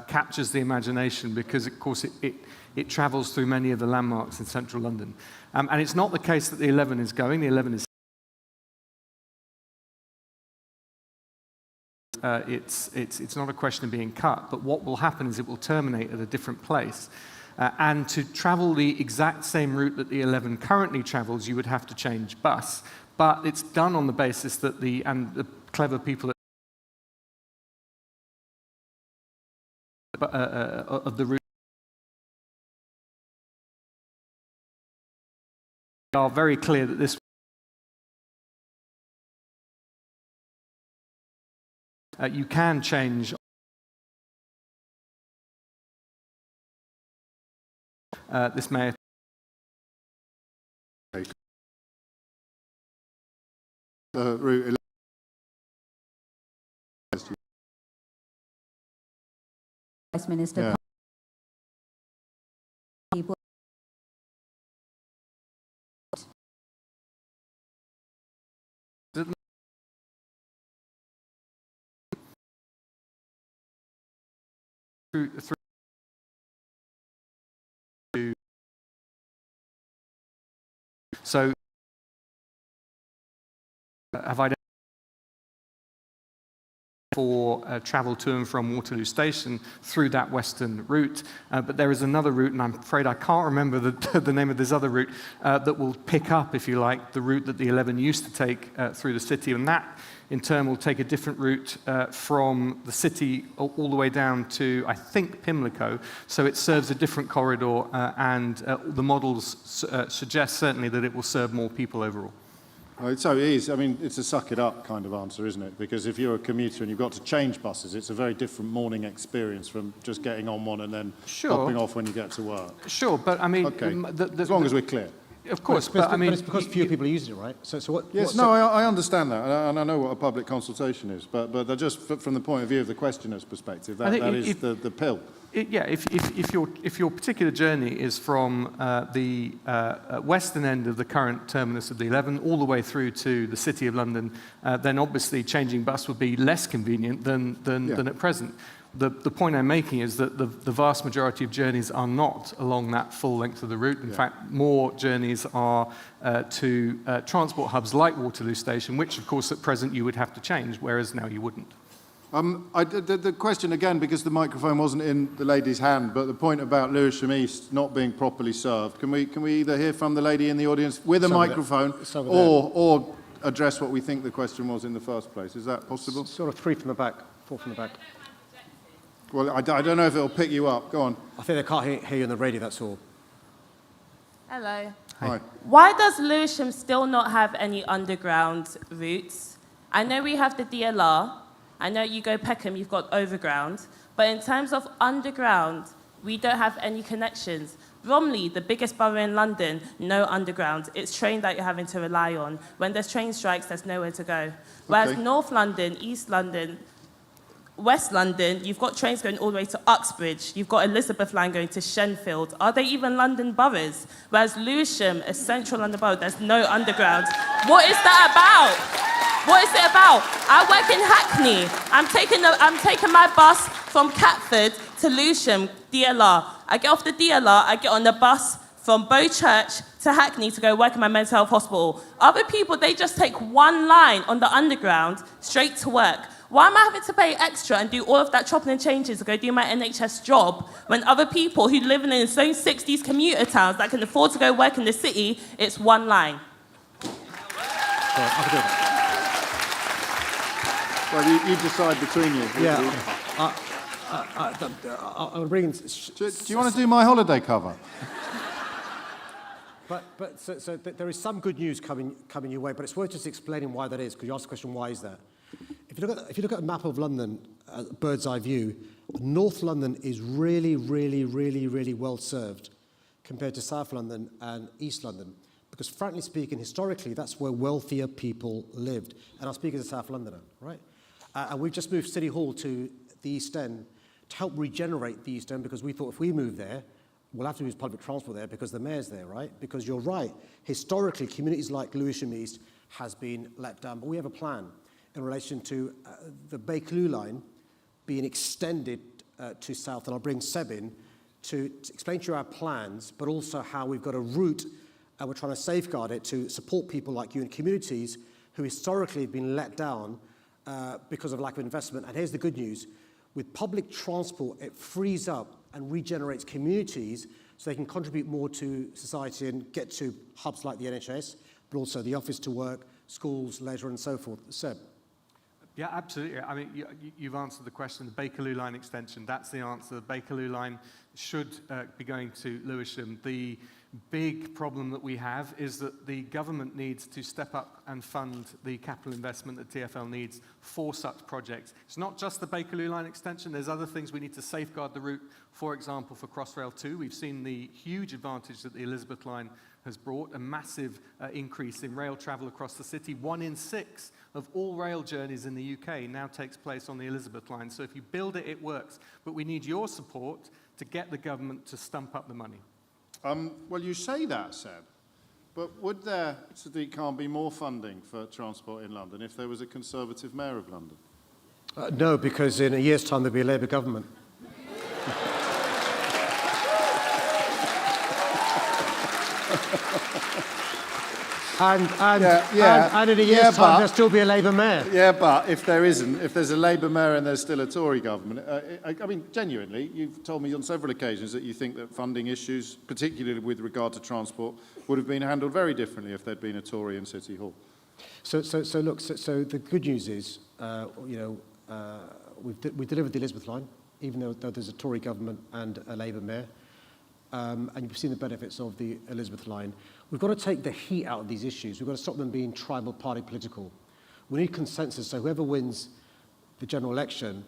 captures the imagination because, of course, it travels through many of the landmarks in central London. And it's not the case that the 11 is going. The 11 is it's not a question of being cut, but what will happen is it will terminate at a different place. And to travel the exact same route that the 11 currently travels, you would have to change bus. But it's done on the basis that the clever people of the route are very clear that this you can change this may route Vice Minister. Yeah. People so have identified for travel to and from Waterloo Station through that western route. But there is another route, and I'm afraid I can't remember the name of this other route, that will pick up, if you like, the route that the 11 used to take through the city. And that, in turn, will take a different route from the city all the way down to, I think, Pimlico. So it serves a different corridor, and the models suggest certainly that it will serve more people overall. So it is. I mean, it's a suck it up kind of answer, isn't it? Because if you're a commuter and you've got to change buses, it's a very different morning experience from just getting on one and then hopping off when you get to work. Sure, but I mean... Okay, as long as we're clear. Of course, but I mean... But it's because fewer people are using it, right? So what... Yes, no, I understand that, and I know what a public consultation is, but just from the point of view of the questioner's perspective, that is the pill. If your particular journey is from the western end of the current terminus of the 11 all the way through to the City of London, then obviously changing bus would be less convenient than at present. The point I'm making is that the vast majority of journeys are not along that full length of the route. In fact, more journeys are to transport hubs like Waterloo Station, which of course at present you would have to change, whereas now you wouldn't. The question again, because the microphone wasn't in the lady's hand, but the point about Lewisham East not being properly served. Can we either hear from the lady in the audience with a microphone, or address what we think the question was in the first place? Is that possible? Sort of 3 from the back, 4 from the back. Well, I don't know if it'll pick you up. Go on. I think they can't hear you on the radio. That's all. Hello. Hi. Why does Lewisham still not have any underground routes? I know we have the DLR. I know you go Peckham, you've got overground. But in terms of underground, we don't have any connections. Bromley, the biggest borough in London, no underground. It's train that you're having to rely on. When there's train strikes, there's nowhere to go. Whereas North London, East London, West London, you've got trains going all the way to Uxbridge. You've got Elizabeth Line going to Shenfield. Are they even London boroughs? Whereas Lewisham, a central London borough, there's no underground. What is that about? What is it about? I work in Hackney. I'm taking my bus from Catford to Lewisham, DLR. I get off the DLR, I get on the bus from Bow Church to Hackney to go work in my mental health hospital. Other people, they just take one line on the underground straight to work. Why am I having to pay extra and do all of that chopping and changes to go do my NHS job when other people who live in those 60s commuter towns that can afford to go work in the city, it's one line? Well, you decide between you. Yeah. I'm bringing... Do you want to do my holiday cover? So there is some good news coming your way, but it's worth just explaining why that is, because you asked the question, why is that? If you look at a map of London, bird's eye view, North London is really well served compared to South London and East London. Because frankly speaking, historically, that's where wealthier people lived. And I'm speaking as a South Londoner, right? And we've just moved City Hall to the East End to help regenerate the East End, because we thought if we move there, we'll have to use public transport there because the mayor's there, right? Because you're right, historically, communities like Lewisham East has been let down. But we have a plan in relation to the Bakerloo line being extended to South. And I'll bring Seb in to explain to you our plans, but also how we've got a route and we're trying to safeguard it to support people like you in communities who historically have been let down because of lack of investment. And here's the good news. With public transport, it frees up and regenerates communities so they can contribute more to society and get to hubs like the NHS, but also the office to work, schools, leisure, and so forth. Seb? Yeah, absolutely. I mean, you've answered the question. The Bakerloo line extension, that's the answer. The Bakerloo line should be going to Lewisham. The big problem that we have is that the government needs to step up and fund the capital investment that TfL needs for such projects. It's not just the Bakerloo line extension. There's other things we need to safeguard the route. For example, for Crossrail 2, we've seen the huge advantage that the Elizabeth line has brought, a massive increase in rail travel across the city. 1 in 6 of all rail journeys in the UK now takes place on the Elizabeth line. So if you build it, it works. But we need your support to get the government to stump up the money. Well, you say that, Seb, but would there, Sadiq Khan, be more funding for transport in London if there was a Conservative mayor of London? No, because in a year's time there'll be a Labour government. And in a year's time there'll still be a Labour mayor. Yeah, but if there isn't, if there's a Labour mayor and there's still a Tory government, I mean, genuinely, you've told me on several occasions that you think that funding issues, particularly with regard to transport, would have been handled very differently if there'd been a Tory in City Hall. So the good news is, we've delivered the Elizabeth line, even though there's a Tory government and a Labour mayor. And you've seen the benefits of the Elizabeth line. We've got to take the heat out of these issues. We've got to stop them being tribal party political. We need consensus, so whoever wins the general election,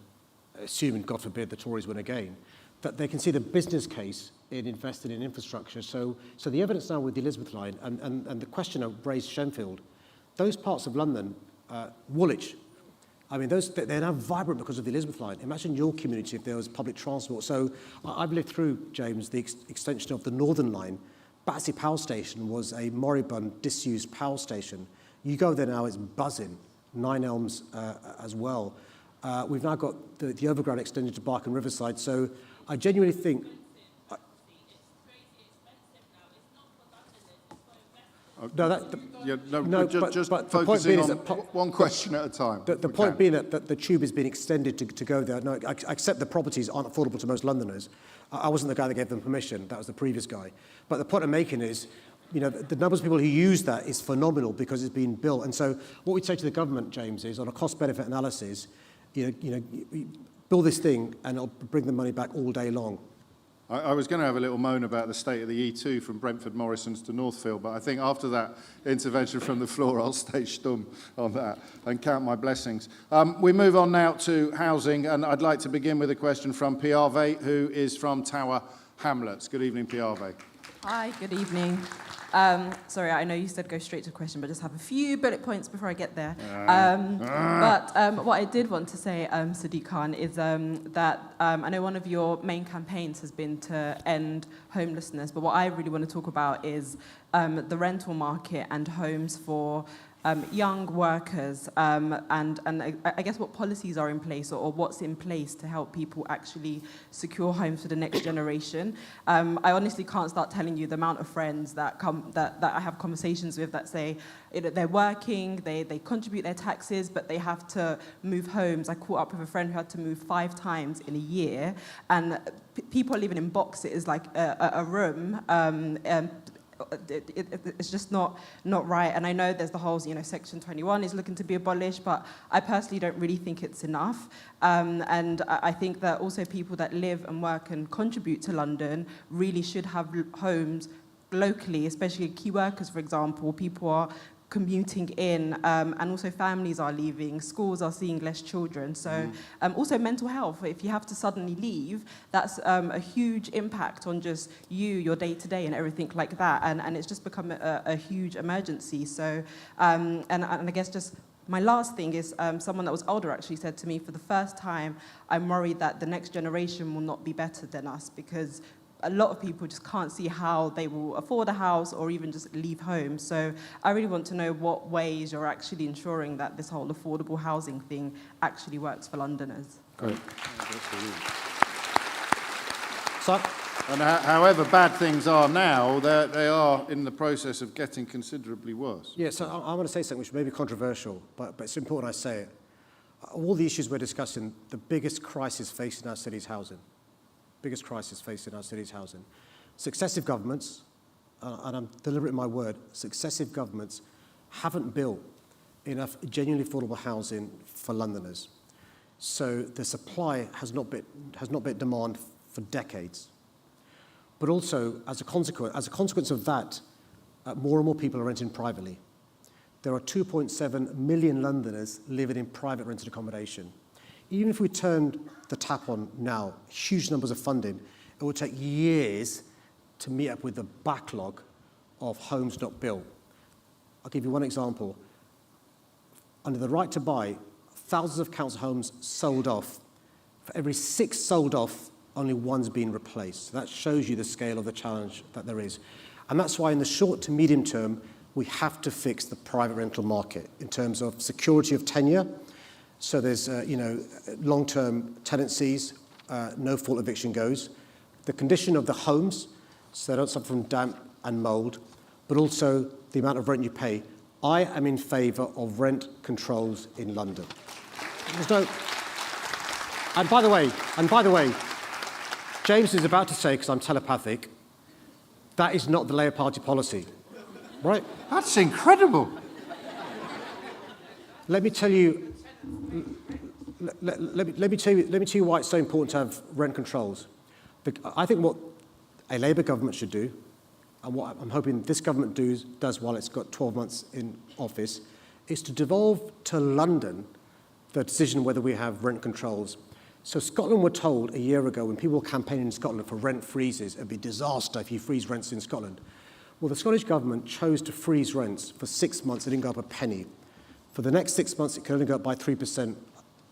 assuming, God forbid, the Tories win again, that they can see the business case in investing in infrastructure. So the evidence now with the Elizabeth line, and the question of raised Shenfield, those parts of London, Woolwich, I mean, they're now vibrant because of the Elizabeth line. Imagine your community if there was public transport. So I've lived through, James, the extension of the Northern line. Battersea Power Station was a moribund, disused power station. You go there now, it's buzzing. Nine Elms as well. We've now got the overground extended to Barking Riverside. So I genuinely think... But the point being is that one question at a time. The point being that the tube is being extended to go there. No, I accept the properties aren't affordable to most Londoners. I wasn't the guy that gave them permission. That was the previous guy. But the point I'm making is, the numbers of people who use that is phenomenal because it's been built. And so what we'd say to the government, James, is on a cost-benefit analysis, build this thing and it'll bring the money back all day long. I was going to have a little moan about the state of the E2 from Brentford Morrisons to Northfield, but I think after that intervention from the floor, I'll stay stum on that and count my blessings. We move on now to housing, and I'd like to begin with a question from Piave, who is from Tower Hamlets. Good evening, Piave. Hi, good evening. Sorry, I know you said go straight to the question, but just have a few bullet points before I get there. But what I did want to say, Sadiq Khan, is that I know one of your main campaigns has been to end homelessness, but what I really want to talk about is the rental market and homes for young workers, and I guess what policies are in place or what's in place to help people actually secure homes for the next generation. I honestly can't start telling you the amount of friends that I have conversations with that say they're working, they contribute their taxes, but they have to move homes. I caught up with a friend who had to move 5 times in a year, and people are living in boxes like a room. It's just not right. And I know there's the whole, Section 21 is looking to be abolished, but I personally don't really think it's enough. And I think that also people that live and work and contribute to London really should have homes locally, especially key workers, for example. People are commuting in, and also families are leaving, schools are seeing less children. So also mental health, if you have to suddenly leave, that's a huge impact on just your day-to-day and everything like that, and it's just become a huge emergency. So, and I guess just my last thing is someone that was older actually said to me, for the first time, I'm worried that the next generation will not be better than us, because a lot of people just can't see how they will afford a house or even just leave home. So I really want to know what ways you're actually ensuring that this whole affordable housing thing actually works for Londoners. Great. And however bad things are now, they are in the process of getting considerably worse. Yeah, so I want to say something which may be controversial, but it's important I say it. all the issues we're discussing, the biggest crisis facing our city's housing. Biggest crisis facing our city's housing. Successive governments, and I'm deliberate in my word, successive governments haven't built enough genuinely affordable housing for Londoners. So the supply has not met demand for decades. But also, as a consequence of that, more and more people are renting privately. There are 2.7 million Londoners living in private rented accommodation. Even if we turned the tap on now, huge numbers of funding, it would take years to meet up with the backlog of homes not built. I'll give you one example. Under the right to buy, thousands of council homes sold off. For every 6 sold off, only 1's been replaced. So that shows you the scale of the challenge that there is. And that's why in the short to medium term, we have to fix the private rental market in terms of security of tenure. So there's long-term tenancies, no fault eviction goes. The condition of the homes, so they don't suffer from damp and mould, but also the amount of rent you pay. I am in favour of rent controls in London. There's no... And by the way, James is about to say, because I'm telepathic, that is not the Labour Party policy, right? That's incredible. Let me tell you. Let me tell you why it's so important to have rent controls. I think what a Labour government should do, and what I'm hoping this government does while it's got 12 months in office, is to devolve to London the decision whether we have rent controls. So Scotland were told a year ago when people were campaigning in Scotland for rent freezes, it'd be a disaster if you freeze rents in Scotland. Well, the Scottish government chose to freeze rents for 6 months. It didn't go up a penny. For the next 6 months, it can only go up by 3%.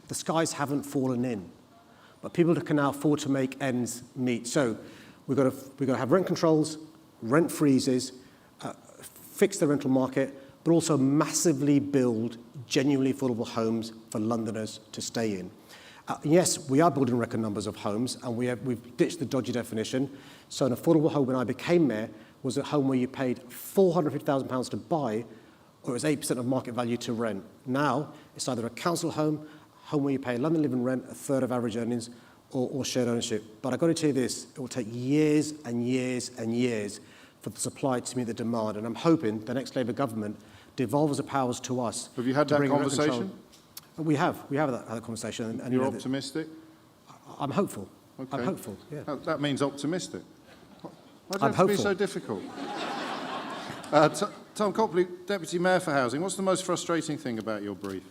The skies haven't fallen in, but people can now afford to make ends meet. So we've got to have rent controls, rent freezes, fix the rental market, but also massively build genuinely affordable homes for Londoners to stay in. Yes, we are building record numbers of homes, and we've ditched the dodgy definition. So an affordable home when I became mayor was a home where you paid £450,000 to buy, or it was 8% of market value to rent. Now, it's either a council home where you pay London living rent, a third of average earnings, or shared ownership. But I've got to tell you this, it will take years and years and years for the supply to meet the demand. And I'm hoping the next Labour government devolves the powers to us. Have you had that conversation? We have had that conversation. And you're optimistic? I'm hopeful. Okay. I'm hopeful, yeah. That means optimistic. Why do you I'm have to be hopeful. so difficult? Tom Copley, Deputy Mayor for Housing, what's the most frustrating thing about your brief?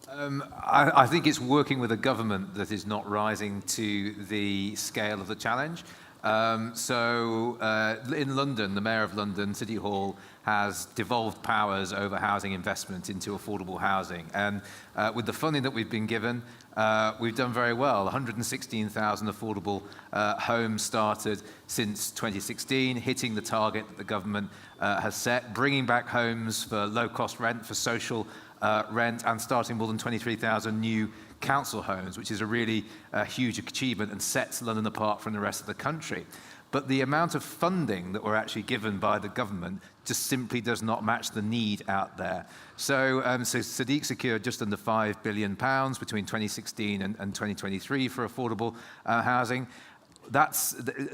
I think it's working with a government that is not rising to the scale of the challenge. In London, the Mayor of London, City Hall, has devolved powers over housing investment into affordable housing. And with the funding that we've been given, we've done very well. 116,000 affordable homes started since 2016, hitting the target that the government has set, bringing back homes for low-cost rent, for social rent, and starting more than 23,000 new council homes, which is a really huge achievement and sets London apart from the rest of the country. But the amount of funding that we're actually given by the government just simply does not match the need out there. So Sadiq secured just under £5 billion between 2016 and 2023 for affordable housing.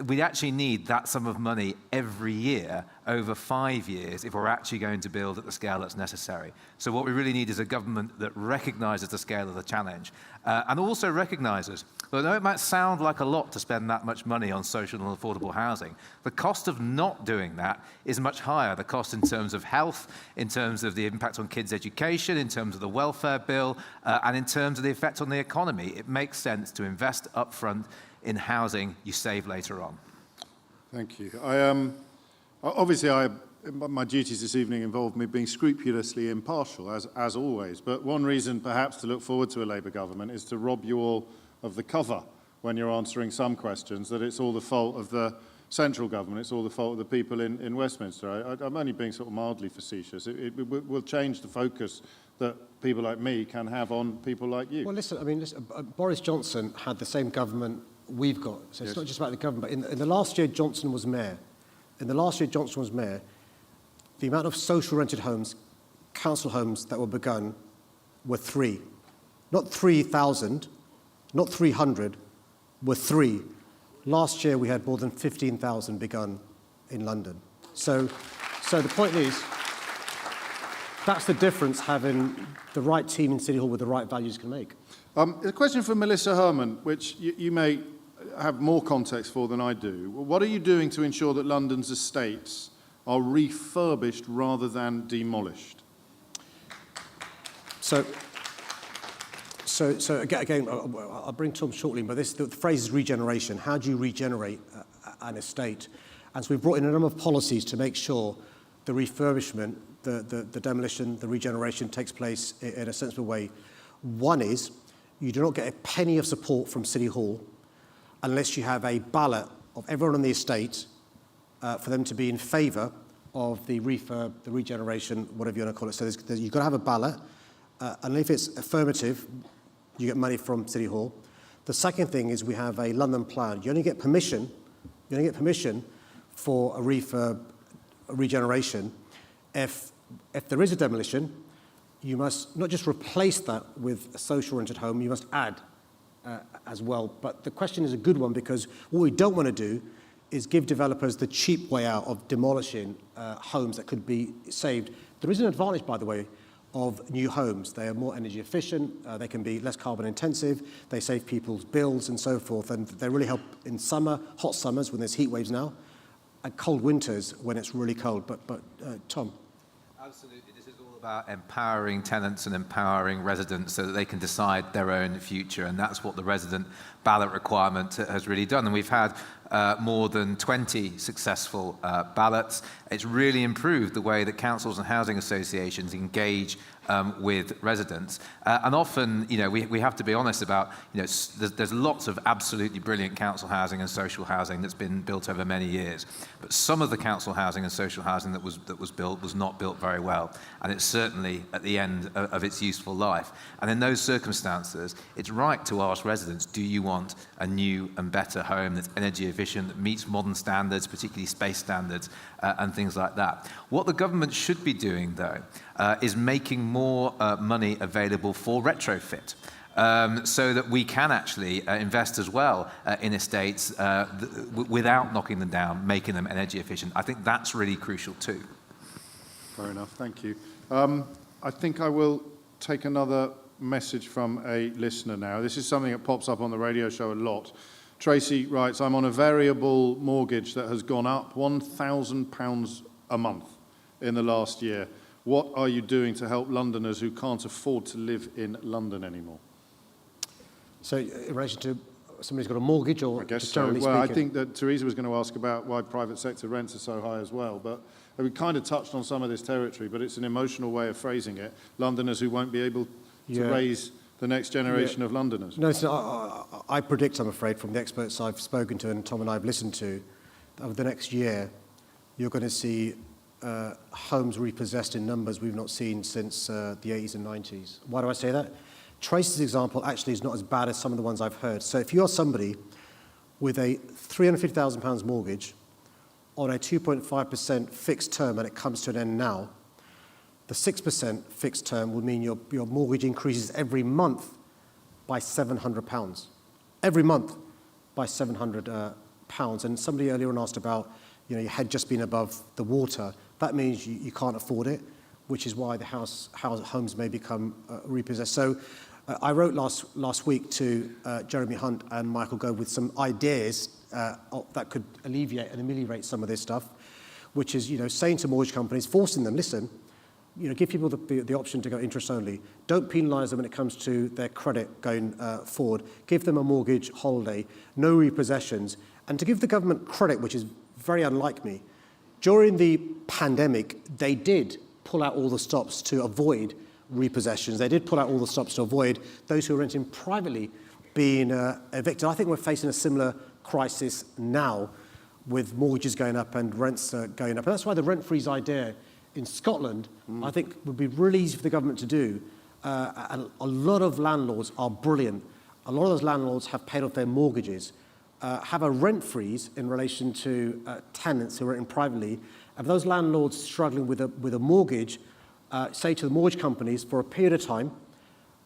We actually need that sum of money every year over 5 years if we're actually going to build at the scale that's necessary. So what we really need is a government that recognises the scale of the challenge and also recognises, although it might sound like a lot to spend that much money on social and affordable housing, the cost of not doing that is much higher. The cost in terms of health, in terms of the impact on kids' education, in terms of the welfare bill, and in terms of the effect on the economy. It makes sense to invest upfront in housing you save later on. Thank you. My duties this evening involve me being scrupulously impartial, as always. But one reason, perhaps, to look forward to a Labour government is to rob you all of the cover when you're answering some questions, that it's all the fault of the central government, it's all the fault of the people in Westminster. I'm only being sort of mildly facetious. It will change the focus that people like me can have on people like you. Well, listen, Boris Johnson had the same government we've got. So it's not just about the government. But in the last year Johnson was mayor, the amount of social rented homes, council homes that were begun were 3. not 3,000, not 300, were 3. Last year we had more than 15,000 begun in London. So the point is, that's the difference having the right team in City Hall with the right values can make. A question for Melissa Herman, which you may have more context for than I do. What are you doing to ensure that London's estates are refurbished rather than demolished? So again, I'll bring Tom shortly, but the phrase is regeneration. How do you regenerate an estate? And so we've brought in a number of policies to make sure the refurbishment, the demolition, the regeneration takes place in a sensible way. One is, you do not get a penny of support from City Hall unless you have a ballot of everyone on the estate for them to be in favour of the refurb, the regeneration, whatever you want to call it. So you've got to have a ballot, and if it's affirmative, you get money from City Hall. The second thing is we have a London plan. You only get permission for a refurb, a regeneration, if there is a demolition. You must not just replace that with a social-oriented home, you must add as well. But the question is a good one, because what we don't want to do is give developers the cheap way out of demolishing homes that could be saved. There is an advantage, by the way, of new homes. They are more energy efficient, they can be less carbon intensive, they save people's bills and so forth, and they really help in summer, hot summers when there's heat waves now, and cold winters when it's really cold. But Tom? Absolutely. This is all about empowering tenants and empowering residents so that they can decide their own future, and that's what the resident ballot requirement has really done. And we've had more than 20 successful ballots. It's really improved the way that councils and housing associations engage with residents. And often, we have to be honest about, there's lots of absolutely brilliant council housing and social housing that's been built over many years. But some of the council housing and social housing that was built was not built very well. And it's certainly at the end of its useful life. And in those circumstances, it's right to ask residents, do you want a new and better home that's energy efficient, that meets modern standards, particularly space standards, and things like that. What the government should be doing, though, is making more money available for retrofit. So that we can actually invest as well in estates without knocking them down, making them energy efficient. I think that's really crucial too. Fair enough, thank you. I think I will take another message from a listener now. This is something that pops up on the radio show a lot. Tracy writes, I'm on a variable mortgage that has gone up £1,000 a month in the last year. What are you doing to help Londoners who can't afford to live in London anymore? So in relation to somebody's got a mortgage, or I guess just so. generally Well, speaking? I think that Teresa was going to ask about why private sector rents are so high as well, but we kind of touched on some of this territory, but it's an emotional way of phrasing it. Londoners who won't be able to raise the next generation of Londoners. No, I predict, I'm afraid, from the experts I've spoken to and Tom and I have listened to, that over the next year, you're going to see homes repossessed in numbers we've not seen since the 80s and 90s. Why do I say that? Tracy's example actually is not as bad as some of the ones I've heard. So if you're somebody with a £350,000 mortgage on a 2.5% fixed term and it comes to an end now, the 6% fixed term would mean your mortgage increases every month by £700. Every month by £700. And somebody earlier on asked about, your head just being above the water. That means you can't afford it, which is why the homes may become repossessed. So I wrote last week to Jeremy Hunt and Michael Gove with some ideas that could alleviate and ameliorate some of this stuff, which is, saying to mortgage companies, forcing them, listen, give people the option to go interest only. Don't penalise them when it comes to their credit going forward. Give them a mortgage holiday, no repossessions, and to give the government credit, which is very unlike me. During the pandemic, they did pull out all the stops to avoid repossessions. They did pull out all the stops to avoid those who are renting privately being evicted. I think we're facing a similar crisis now with mortgages going up and rents going up. And that's why the rent freeze idea in Scotland, I think, would be really easy for the government to do. And a lot of landlords are brilliant. A lot of those landlords have paid off their mortgages, have a rent freeze in relation to tenants who are renting privately. And those landlords struggling with a mortgage, say to the mortgage companies, for a period of time,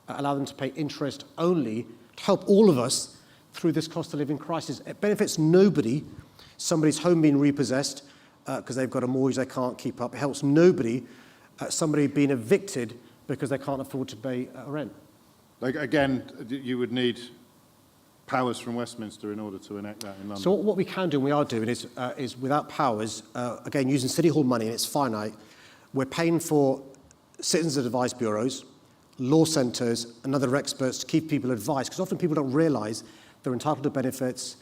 allow them to pay interest only to help all of us through this cost of living crisis. It benefits nobody, somebody's home being repossessed because they've got a mortgage they can't keep up. It helps nobody, somebody being evicted because they can't afford to pay rent. Like, again, you would need powers from Westminster in order to enact that in London. So what we can do, and we are doing, is without powers, again, using City Hall money, and it's finite, we're paying for citizens' advice bureaus, law centres, and other experts to keep people advised, because often people don't realise they're entitled to benefits.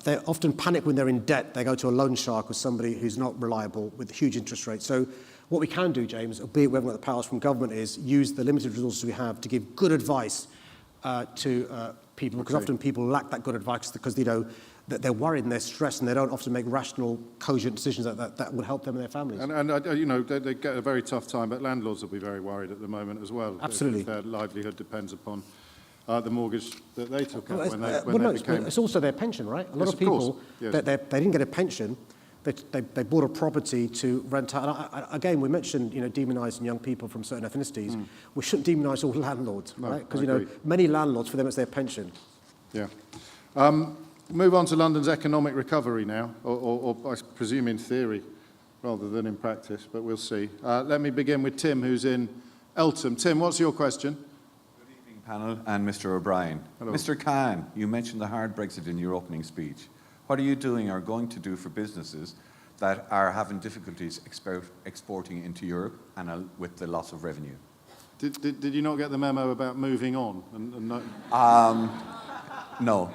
They often panic when they're in debt. They go to a loan shark or somebody who's not reliable with huge interest rates. So what we can do, James, albeit we haven't got the powers from government, is use the limited resources we have to give good advice to people, because often people lack that good advice because they know that they're worried and they're stressed and they don't often make rational, cogent decisions that would help them and their families. And you know, they get a very tough time, but landlords will be very worried at the moment as well. Absolutely. If their livelihood depends upon the mortgage that they took out when they became... It's also their pension, right? A lot of people, they didn't get a pension. They bought a property to rent out. And again, we mentioned, demonising young people from certain ethnicities. We shouldn't demonise all landlords, right? Because many landlords, for them, it's their pension. Yeah. Move on to London's economic recovery now, or I presume in theory rather than in practice, but we'll see. Let me begin with Tim, who's in Eltham. Tim, what's your question? Good evening, panel, and Mr. O'Brien. Hello. Mr. Khan, you mentioned the hard Brexit in your opening speech. What are you doing or going to do for businesses that are having difficulties exporting into Europe and with the loss of revenue? Did you not get the memo about moving on? No.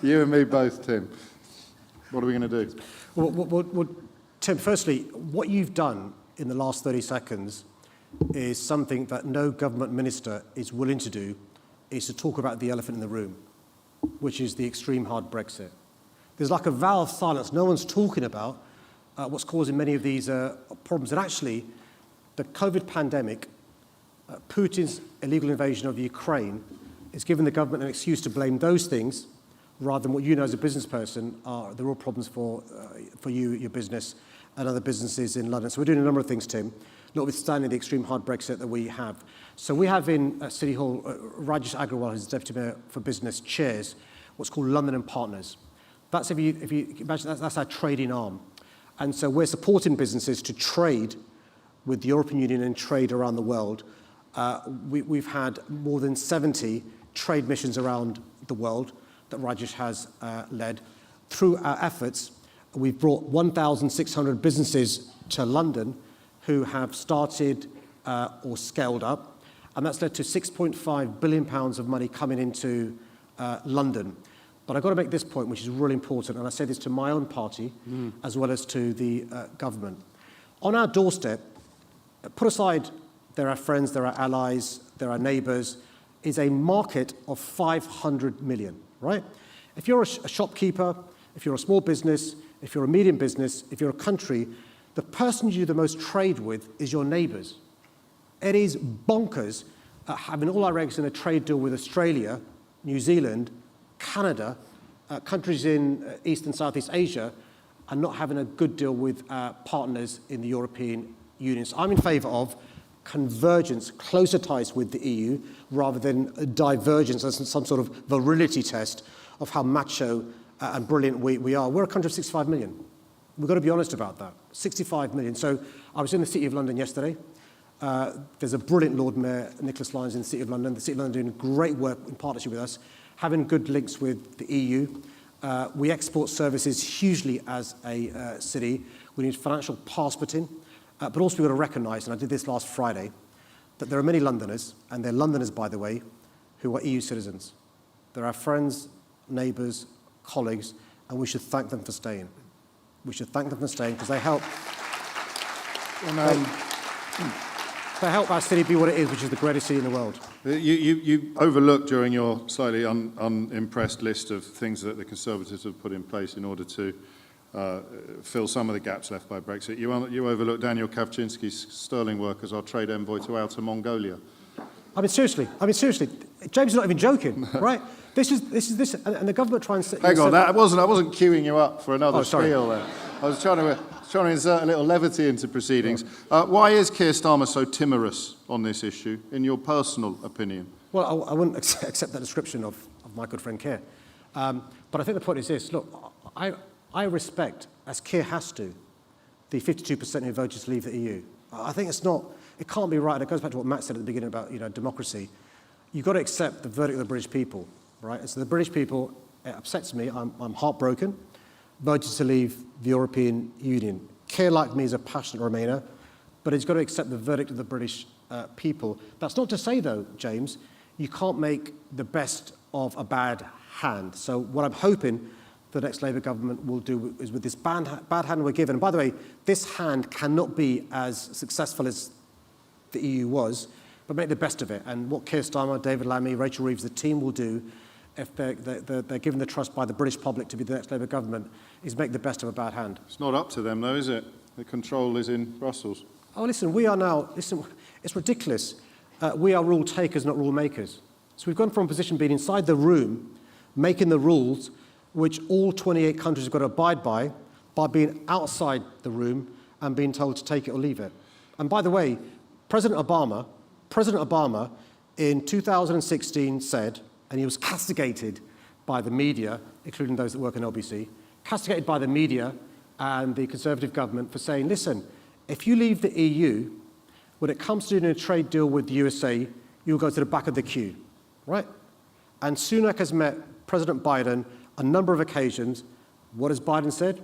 You and me both, Tim. What are we going to do? Well, Tim, firstly, what you've done in the last 30 seconds is something that no government minister is willing to do, is to talk about the elephant in the room, which is the extreme hard Brexit. There's like a vow of silence. No one's talking about what's causing many of these problems. And actually, the COVID pandemic, Putin's illegal invasion of Ukraine, is giving the government an excuse to blame those things rather than what you know as a business person are the real problems for you, your business, and other businesses in London. So we're doing a number of things, Tim, notwithstanding the extreme hard Brexit that we have. So we have in City Hall, Rajesh Agrawal, who's Deputy Mayor for Business, chairs what's called London and Partners. That's, if you imagine, that's our trading arm. And so we're supporting businesses to trade with the European Union and trade around the world. We've had more than 70 trade missions around the world that Rajesh has led. Through our efforts, we've brought 1,600 businesses to London who have started or scaled up, and that's led to £6.5 billion of money coming into London. But I've got to make this point, which is really important, and I say this to my own party as well as to the government. On our doorstep, put aside there are friends, there are allies, there are neighbours, is a market of 500 million, right? If you're a shopkeeper, if you're a small business, if you're a medium business, if you're a country, the person you do the most trade with is your neighbours. It is bonkers having all our eggs in a trade deal with Australia, New Zealand, Canada, countries in East and Southeast Asia, and not having a good deal with partners in the European Union. So I'm in favour of convergence, closer ties with the EU, rather than a divergence as some sort of virility test of how macho and brilliant we are. We're a country of 65 million. We've got to be honest about that. 65 million. So I was in the City of London yesterday. There's a brilliant Lord Mayor, Nicholas Lyons, in the City of London. The City of London doing great work in partnership with us, having good links with the EU. We export services hugely as a city. We need financial passporting. But also we've got to recognise, and I did this last Friday, that there are many Londoners, and they're Londoners, by the way, who are EU citizens. They're our friends, neighbours, colleagues, and we should thank them for staying. We should thank them for staying because they help. They help our city be what it is, which is the greatest city in the world. You overlooked during your slightly unimpressed list of things that the Conservatives have put in place in order to fill some of the gaps left by Brexit. You overlooked Daniel Kawczynski's sterling work as our trade envoy to Outer Mongolia. I mean, seriously. James is not even joking, right? This is, and the government tries to... Hang on, I wasn't queuing you up for another spiel there. I was trying trying to insert a little levity into proceedings. Why is Keir Starmer so timorous on this issue, in your personal opinion? Well, I wouldn't accept that description of my good friend Keir. But I think the point is this. Look, I respect, as Keir has to, the 52% who voted to leave the EU. I think it can't be right. And it goes back to what Matt said at the beginning about democracy. You've got to accept the verdict of the British people, right? And so the British people, it upsets me. I'm heartbroken, voted to leave the European Union. Keir, like me, is a passionate Remainer, but he's got to accept the verdict of the British people. That's not to say, though, James, you can't make the best of a bad hand. So what I'm hoping the next Labour government will do is, with this bad hand we're given, and by the way, this hand cannot be as successful as the EU was, but make the best of it. And what Keir Starmer, David Lammy, Rachel Reeves, the team will do, if they're given the trust by the British public to be the next Labour government, is make the best of a bad hand. It's not up to them, though, is it? The control is in Brussels. Oh, listen, it's ridiculous. We are rule takers, not rule makers. So we've gone from a position being inside the room, making the rules, which all 28 countries have got to abide by being outside the room and being told to take it or leave it. And by the way, President Obama in 2016 said, and he was castigated by the media, including those that work in LBC, castigated by the media and the Conservative government for saying, listen, if you leave the EU, when it comes to doing a trade deal with the USA, you'll go to the back of the queue, right? And Sunak has met President Biden a number of occasions. What has Biden said?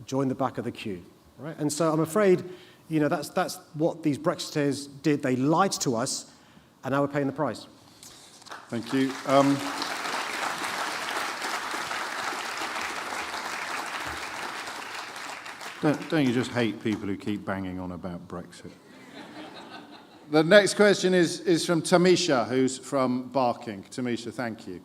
Join the back of the queue, right? And so I'm afraid, that's what these Brexiteers did. They lied to us, and now we're paying the price. Thank you. Don't you just hate people who keep banging on about Brexit? The next question is from Tamisha, who's from Barking. Tamisha, thank you.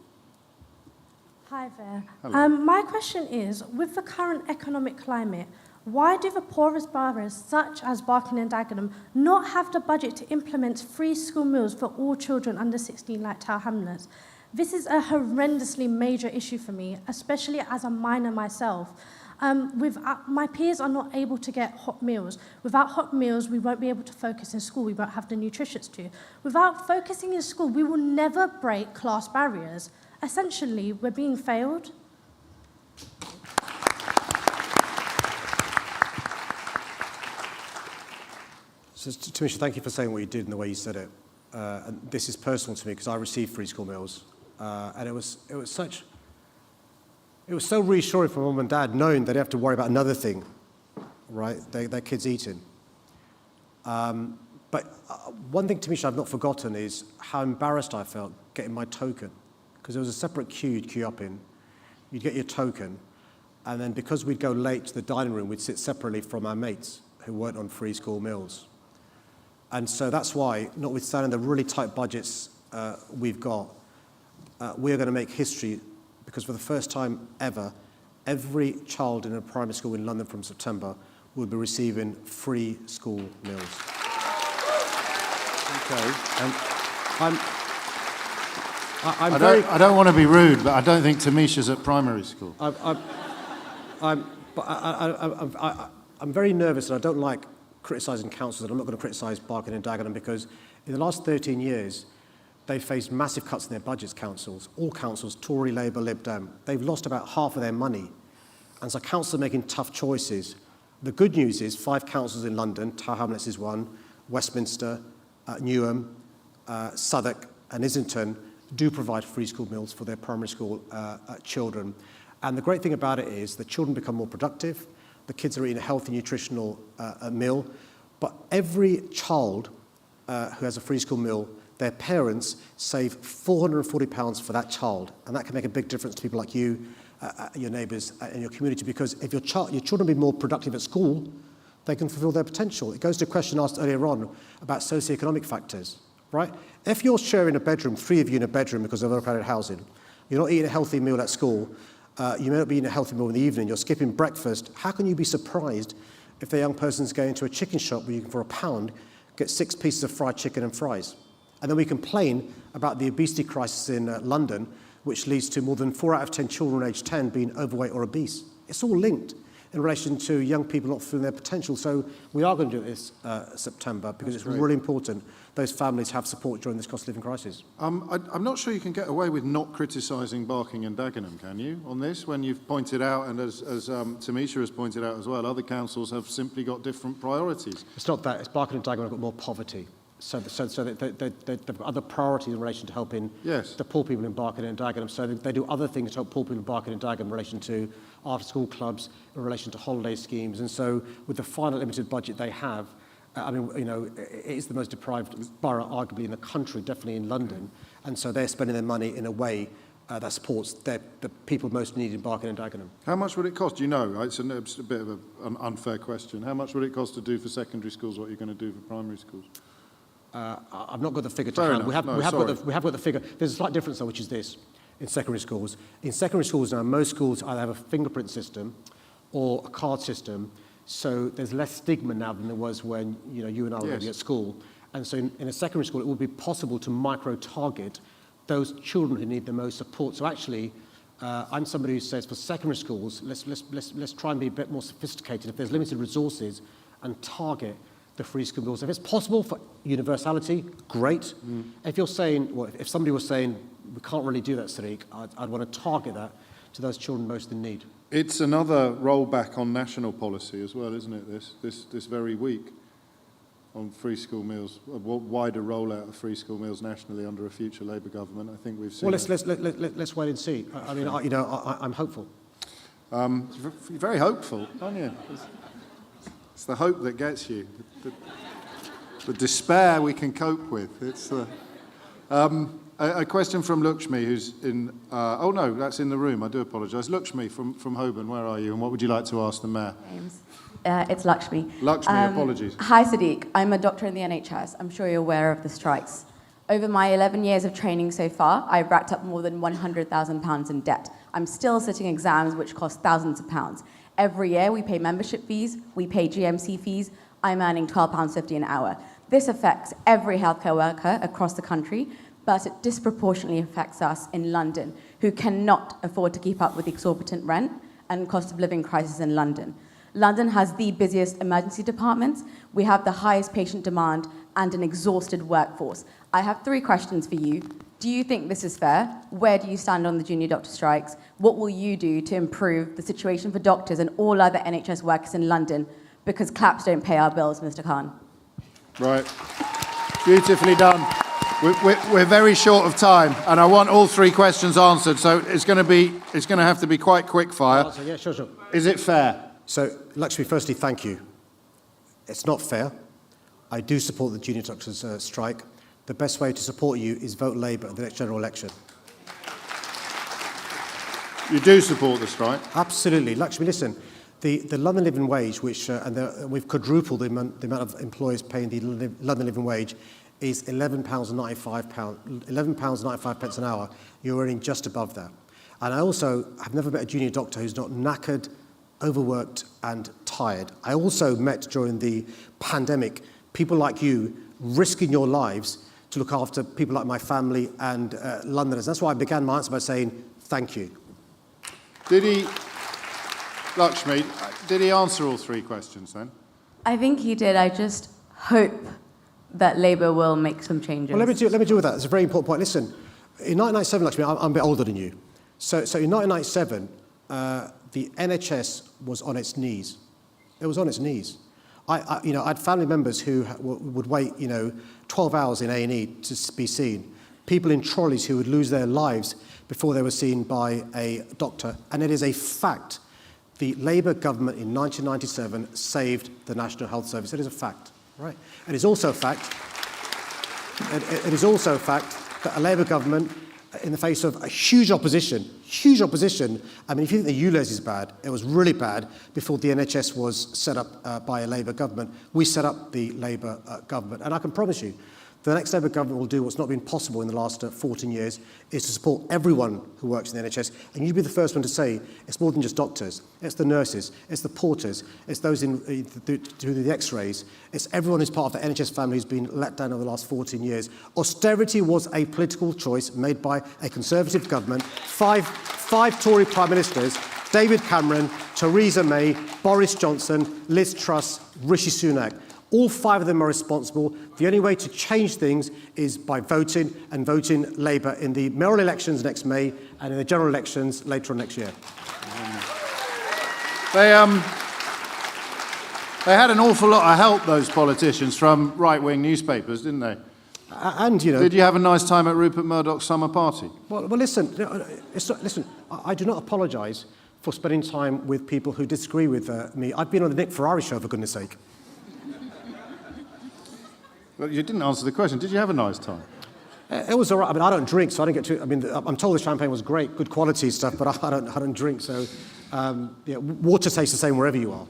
Hi there. Hello. My question is, with the current economic climate, why do the poorest boroughs, such as Barking and Dagenham, not have the budget to implement free school meals for all children under 16 like Tower Hamlets? This is a horrendously major issue for me, especially as a minor myself. My peers are not able to get hot meals. Without hot meals, we won't be able to focus in school. We won't have the nutritious to. Without focusing in school, we will never break class barriers. Essentially, we're being failed. So, Tamisha, thank you for saying what you did and the way you said it. And this is personal to me because I received free school meals, and it was so reassuring for mum and dad knowing they don't have to worry about another thing, right? Their kids eating. But one thing, Tamisha, I've not forgotten is how embarrassed I felt getting my token, because there was a separate queue you'd queue up in. You'd get your token, and then because we'd go late to the dining room, we'd sit separately from our mates who weren't on free school meals. And so that's why, notwithstanding the really tight budgets we've got, we're going to make history, because for the first time ever, every child in a primary school in London from September will be receiving free school meals. Okay. And I don't want to be rude, but I don't think Tamisha's at primary school. I'm very nervous, and I don't like criticising councils, and I'm not going to criticise Barking and Dagenham, because in the last 13 years, they've faced massive cuts in their budgets, councils. All councils, Tory, Labour, Lib Dem. They've lost about half of their money. And so councils are making tough choices. The good news is 5 councils in London, Tower Hamlets is one, Westminster, Newham, Southwark and Islington do provide free school meals for their primary school children. And the great thing about it is the children become more productive, the kids are eating a healthy, nutritional meal, but every child who has a free school meal, their parents save £440 for that child, and that can make a big difference to people like you, your neighbours, and your community, because if your children be more productive at school, they can fulfil their potential. It goes to a question asked earlier on about socioeconomic factors, right? If you're sharing a bedroom, 3 of you in a bedroom because of overcrowded housing, you're not eating a healthy meal at school, you may not be eating a healthy meal in the evening, you're skipping breakfast, how can you be surprised if the young person's going to a chicken shop where you can, for £1, get 6 pieces of fried chicken and fries? And then we complain about the obesity crisis in London, which leads to more than 4 out of 10 children aged 10 being overweight or obese. It's all linked. in relation to young people not fulfilling their potential. So we are going to do it this September because it's really important those families have support during this cost of living crisis. I'm not sure you can get away with not criticising Barking and Dagenham, can you, on this, when you've pointed out, and as Tamisha has pointed out as well, other councils have simply got different priorities. It's not that, it's Barking and Dagenham have got more poverty. So they've got other priorities in relation to helping the poor people in Barking and Dagenham. So they do other things to help poor people in Barking and Dagenham in relation to after-school clubs, in relation to holiday schemes. And so with the final limited budget they have, I mean, you know, it's the most deprived borough arguably in the country, definitely in London. And so they're spending their money in a way that supports the people most needed in Barking and Dagenham. How much would it cost? Do you know? It's a bit of an unfair question. How much would it cost to do for secondary schools what you're going to do for primary schools? I've not got the figure to Fair hand. enough. We have got the figure. There's a slight difference though, which is this. In secondary schools. In secondary schools now, most schools either have a fingerprint system or a card system. So there's less stigma now than there was when you and I were maybe at school. And so in a secondary school, it would be possible to micro-target those children who need the most support. So actually, I'm somebody who says for secondary schools, let's try and be a bit more sophisticated. If there's limited resources, and target the free school meals. If it's possible for universality, great. If you're saying, well, if somebody was saying we can't really do that, Sadiq, I'd want to target that to those children most in need. It's another rollback on national policy as well, isn't it, this very week on free school meals, a wider rollout of free school meals nationally under a future Labour government. I think we've seen... Well, let's wait and see. I mean, I'm hopeful. You're very hopeful, aren't you? It's the hope that gets you. The despair we can cope with. It's a question from Lakshmi, who's in... oh, no, that's in the room. I do apologise. Lakshmi from Holborn, where are you? And what would you like to ask the Mayor? It's Lakshmi. Lakshmi, apologies. Hi, Sadiq. I'm a doctor in the NHS. I'm sure you're aware of the strikes. Over my 11 years of training so far, I've racked up more than £100,000 in debt. I'm still sitting exams which cost thousands of pounds. Every year we pay membership fees, we pay GMC fees. I'm earning £12.50 an hour. This affects every healthcare worker across the country, but it disproportionately affects us in London, who cannot afford to keep up with the exorbitant rent and cost of living crisis in London. London has the busiest emergency departments. We have the highest patient demand and an exhausted workforce. I have 3 questions for you. Do you think this is fair? Where do you stand on the junior doctor strikes? What will you do to improve the situation for doctors and all other NHS workers in London? Because claps don't pay our bills, Mr. Khan. Right. Beautifully done. We're very short of time, and I want all 3 questions answered, so it's going to have to be quite quick fire. Yeah, sure. Is it fair? So, Lakshmi, firstly, thank you. It's not fair. I do support the junior doctors' strike. The best way to support you is vote Labour at the next general election. You do support the strike? Absolutely. Lakshmi, listen, the London living wage, which we've quadrupled the amount of employers paying the London living wage, is £11.95 an hour. You're earning just above that. And I also have never met a junior doctor who's not knackered, overworked and tired. I also met during the pandemic people like you risking your lives to look after people like my family and Londoners. That's why I began my answer by saying thank you. Lakshmi, did he answer all 3 questions then? I think he did. I just hope that Labour will make some changes. Well, let me deal with that. It's a very important point. Listen, in 1997, Lakshmi, I'm a bit older than you. So in 1997, the NHS was on its knees. It was on its knees. I had family members who would wait, 12 hours in A&E to be seen. People in trolleys who would lose their lives before they were seen by a doctor. And it is a fact. The Labour government in 1997 saved the National Health Service. It is a fact, right? It is also a fact. It is also a fact that a Labour government, in the face of a huge opposition. I mean, if you think the ULEZ is bad, it was really bad before the NHS was set up by a Labour government. We set up the Labour government. And I can promise you, the next Labour government will do what's not been possible in the last 14 years, is to support everyone who works in the NHS. And you'd be the first one to say it's more than just doctors. It's the nurses, it's the porters, it's those who do the x-rays. It's everyone who's part of the NHS family who's been let down over the last 14 years. Austerity was a political choice made by a Conservative government, five Tory prime ministers David Cameron, Theresa May, Boris Johnson, Liz Truss, Rishi Sunak. All 5 of them are responsible. The only way to change things is by voting and voting Labour in the mayoral elections next May and in the general elections later on next year. They had an awful lot of help, those politicians, from right-wing newspapers, didn't they? And, you know... Did you have a nice time at Rupert Murdoch's summer party? Well, listen, listen, I do not apologise for spending time with people who disagree with me. I've been on the Nick Ferrari show, for goodness sake. Well, you didn't answer the question. Did you have a nice time? It was all right. I mean, I don't drink, so I didn't get to... I mean, I'm told the champagne was great, good quality stuff, but I don't drink, so... yeah, water tastes the same wherever you are.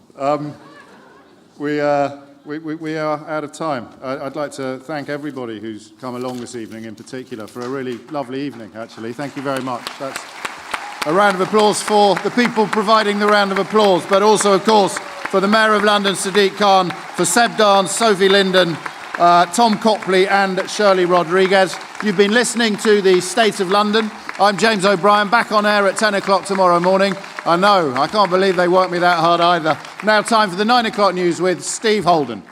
We are out of time. I'd like to thank everybody who's come along this evening in particular for a really lovely evening, actually. Thank you very much. That's a round of applause for the people providing the round of applause, but also, of course, for the Mayor of London, Sadiq Khan, for Seb Dance, Sophie Linden, Tom Copley and Shirley Rodriguez. You've been listening to the State of London. I'm James O'Brien, back on air at 10 o'clock tomorrow morning. I know, I can't believe they worked me that hard either. Now time for the 9 o'clock news with Steve Holden.